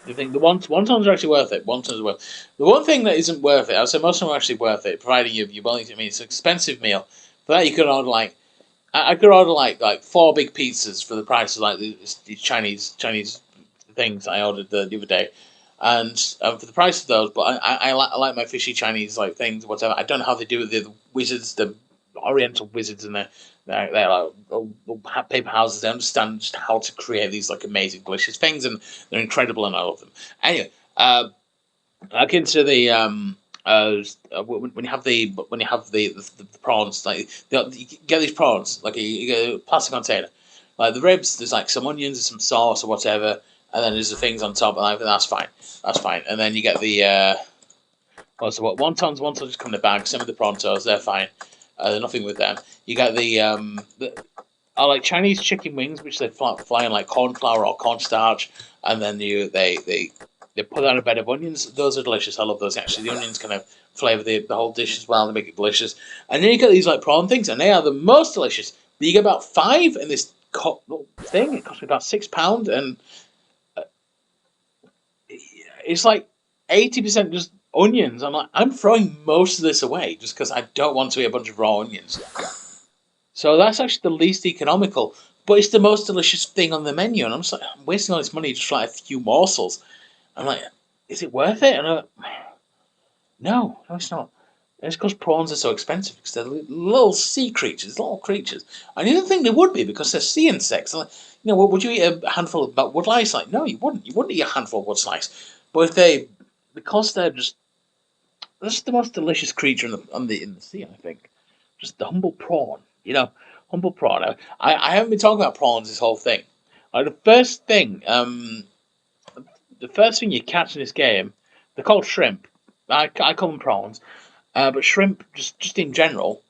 S1: thing. The wontons are actually worth it. Wontons are worth. The one thing that isn't worth it, I would say most of them are actually worth it, providing you're willing to. I mean, it's an expensive meal. For that, you could order like I could order like four big pizzas for the price of like the Chinese things I ordered the other day, and for the price of those. But I like my fishy Chinese like things whatever. I don't know how they do it. The wizards, the Oriental wizards, and they're like paper houses. They understand just how to create these like amazing, delicious things, and they're incredible, and I love them. Anyway, back into the when you have the prawns, like you get these prawns, like you get a plastic container, like the ribs. There's like some onions and some sauce or whatever, and then there's the things on top, and I think that's fine. And then you get the what's what wontons just come in a bag. Some of the prontos, they're fine. There's nothing with them. You get the are like Chinese chicken wings, which they fly in like corn flour or cornstarch, and then they put on a bed of onions. Those are delicious. I love those. Actually, the onions kind of flavor the whole dish as well. They make it delicious. And then you get these like prawn things, and they are the most delicious. But you get about five in this thing. It cost me about £6, and it's like 80% just onions. I'm like, I'm throwing most of this away just because I don't want to eat a bunch of raw onions. So that's actually the least economical, but it's the most delicious thing on the menu. And I'm just like, I'm wasting all this money just for like a few morsels. I'm like, is it worth it? And no, it's not. And it's because prawns are so expensive because they're little sea creatures, little creatures. And you didn't think they would be because they're sea insects. Like, would you eat a handful of wood lice? Like, no, you wouldn't. You wouldn't eat a handful of wood lice. But because they're just the most delicious creature in the sea, I think. Just the humble prawn, humble prawn. I haven't been talking about prawns this whole thing. Like the first thing you catch in this game, they're called shrimp. I call them prawns, but shrimp just in general,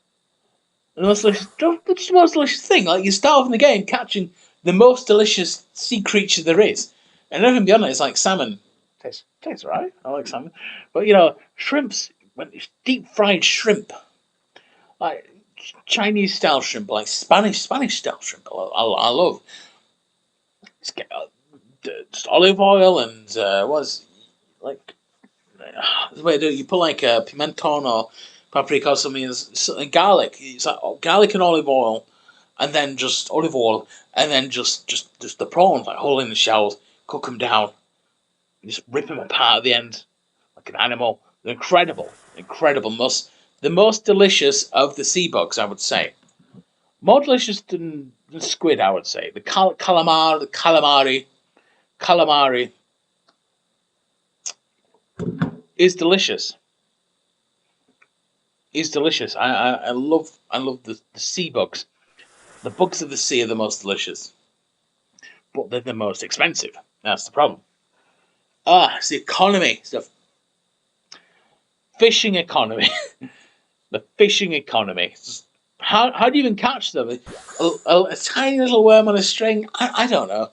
S1: just the most delicious thing. Like you start off in the game catching the most delicious sea creature there is, and even beyond that, it's like salmon. Tastes alright. I like salmon, but shrimps when it's deep fried shrimp, like Chinese style shrimp, like Spanish style shrimp. I love. Just olive oil and was like the way to do it. You put like a pimenton or paprika or something, and garlic. It's like garlic and olive oil, and then just olive oil, and then just the prawns, like whole in the shells, cook them down, and just rip them apart at the end like an animal. They're incredible, incredible. The most delicious of the sea bugs, I would say. More delicious than squid, I would say. The calamari is delicious. Is delicious. I love the sea bugs. The bugs of the sea are the most delicious, but they're the most expensive. That's the problem. It's the economy. It's the fishing economy. The fishing economy. How do you even catch them? A tiny little worm on a string? I don't know.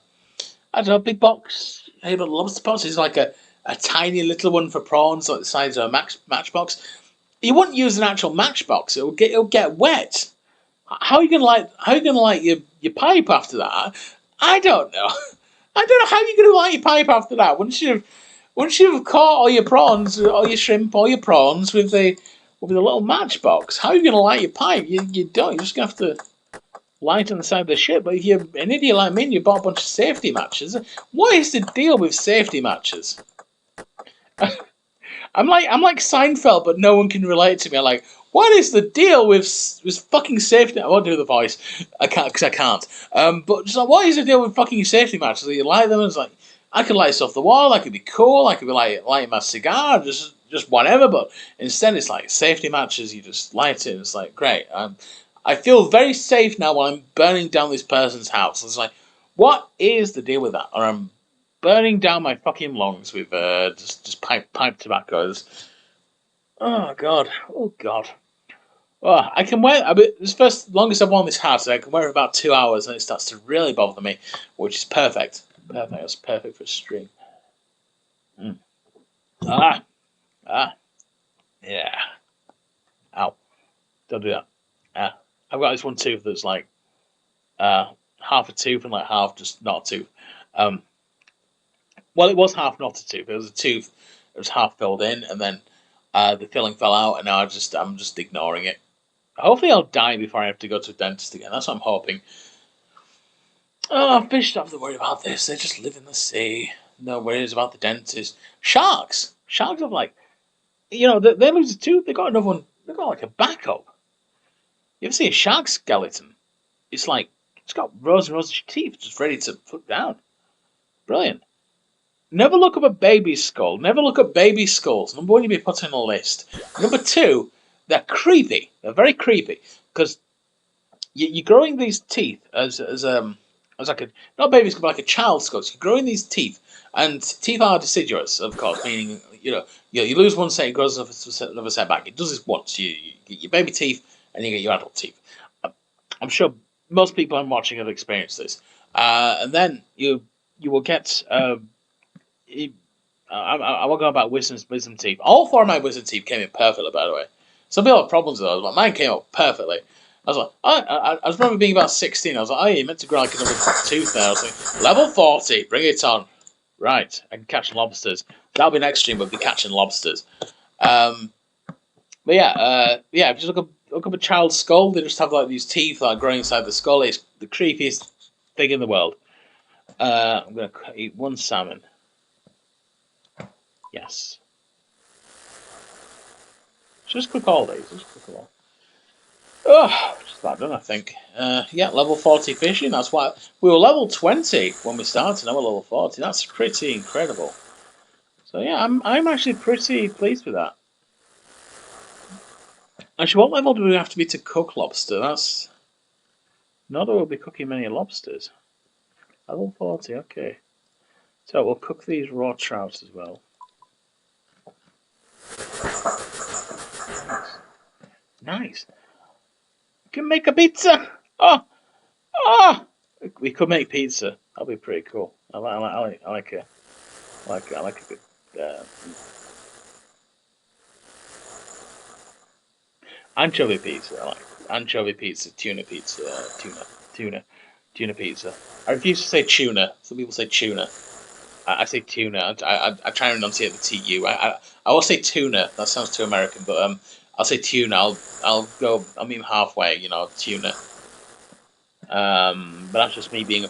S1: I don't know. Big box. Hey, but lobster pots is like a tiny little one for prawns, like the size of a matchbox. You wouldn't use an actual matchbox. It'll get wet. How are you gonna light your pipe after that? I don't know. I don't know how you're gonna light your pipe after that. Once you've caught all your prawns, all your shrimp, all your prawns with the little matchbox, how are you gonna light your pipe? You don't. You're just gonna have to light on the side of the ship. But if you're an idiot like me and you bought a bunch of safety matches, what is the deal with safety matches? I'm like Seinfeld, but no one can relate to me. I'm like, what is the deal with fucking safety? I won't do the voice. I can't because I can't. But just like, what is the deal with fucking safety matches? You light them, and it's like I could light this off the wall. I could be cool. I could be lighting my cigar, just whatever. But instead, it's like safety matches. You just light it. And it's like great. I feel very safe now while I'm burning down this person's house. It's like, what is the deal with that? Or I'm burning down my fucking lungs with just pipe tobaccos. Oh god, oh god. Oh, I can wear. I mean, this first longest I've worn this hat. So I can wear it about 2 hours, and it starts to really bother me, which is perfect. Perfect. It's perfect for a stream. Mm. Ah, ah, yeah. Ow! Don't do that. Ah, I've got this one tooth that's like half a tooth and like half just not a tooth. Um, well, it was half not a tooth. It was a tooth. It was half filled in, and then the filling fell out, and now I'm just ignoring it. Hopefully, I'll die before I have to go to a dentist again. That's what I'm hoping. Oh, fish don't have to worry about this. They just live in the sea. No worries about the dentist. Sharks. Sharks have like, they lose a tooth. They got another one. They got like a backup. You ever see a shark skeleton? It's like it's got rows and rows of teeth just ready to put down. Brilliant. Never look up a baby skull. Never look up baby skulls. Number one, you'd be put on a list. Number two, they're creepy. They're very creepy because you're growing these teeth as like a not a baby skull, but like a child's skull. So you're growing these teeth, and teeth are deciduous, of course, meaning you lose one set, it grows another set back. It does this once. You get your baby teeth, and you get your adult teeth. I'm sure most people I'm watching have experienced this, and then you will get. I won't go about wisdom teeth. All four of my wisdom teeth came in perfectly, by the way. Some people have problems with those, but mine came out perfectly. I was like, I was remember being about 16. I was like, oh, you meant to grow like another tooth there. I was like, level 40, bring it on. Right, I can catch lobsters. That'll be next stream. We'll be catching lobsters. But yeah. If you just look up a child's skull, they just have like these teeth like growing inside the skull. It's the creepiest thing in the world. I'm gonna eat one salmon. Yes. Just cook all these. Just cook them all. Oh, just about done, I think. Yeah, level 40 fishing. That's why we were level 20 when we started. Now we're level 40. That's pretty incredible. So yeah, I'm actually pretty pleased with that. Actually, what level do we have to be to cook lobster? That's not that we'll be cooking many lobsters. Level 40. Okay. So we'll cook these raw trout as well. Nice. We can make a pizza. Oh. We could make pizza. That'll be pretty cool. I like a good. Anchovy pizza. I like anchovy pizza, tuna pizza, tuna pizza. I refuse to say tuna. Some people say tuna. I say tuna. I try and enunciate the TU. I will say tuna. That sounds too American, but I'll say tuna. I'll meet him halfway. Tuna. But that's just me being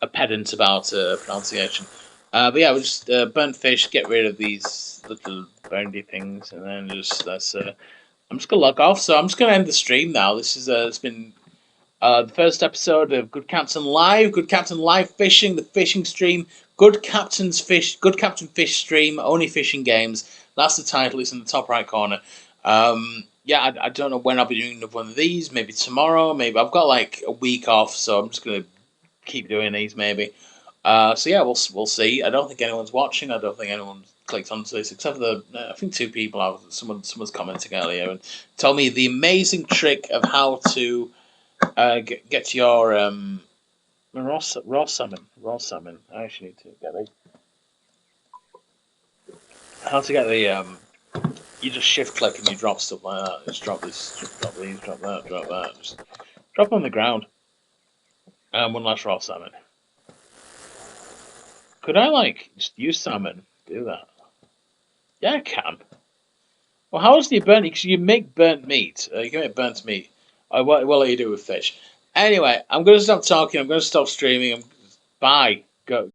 S1: a pedant about pronunciation. But yeah, we'll just burnt fish. Get rid of these little bony things, and then just that's. I'm just gonna log off. So I'm just gonna end the stream now. This is it's been the first episode of Good Captain Live. Good Captain Live Fishing, the fishing stream. Good Captain Fish stream. Only fishing games. That's the title. It's in the top right corner. Yeah, I don't know when I'll be doing one of these. Maybe tomorrow. Maybe I've got like a week off, so I'm just gonna keep doing these. Maybe. So yeah, we'll see. I don't think anyone's watching. I don't think anyone clicked onto this except for I think two people. Someone's commenting earlier and told me the amazing trick of how to get your raw salmon. Raw salmon. I actually need to get the how to get the You just shift click and you drop stuff like that. Just drop this, drop these, drop that, drop that. Just drop on the ground. One last raw salmon. Could I just use salmon? Do that? Yeah, I can. Well, how else do you burn it? Because you make burnt meat. You can make burnt meat. What do you do with fish? Anyway, I'm going to stop talking. I'm going to stop streaming. Bye. Go.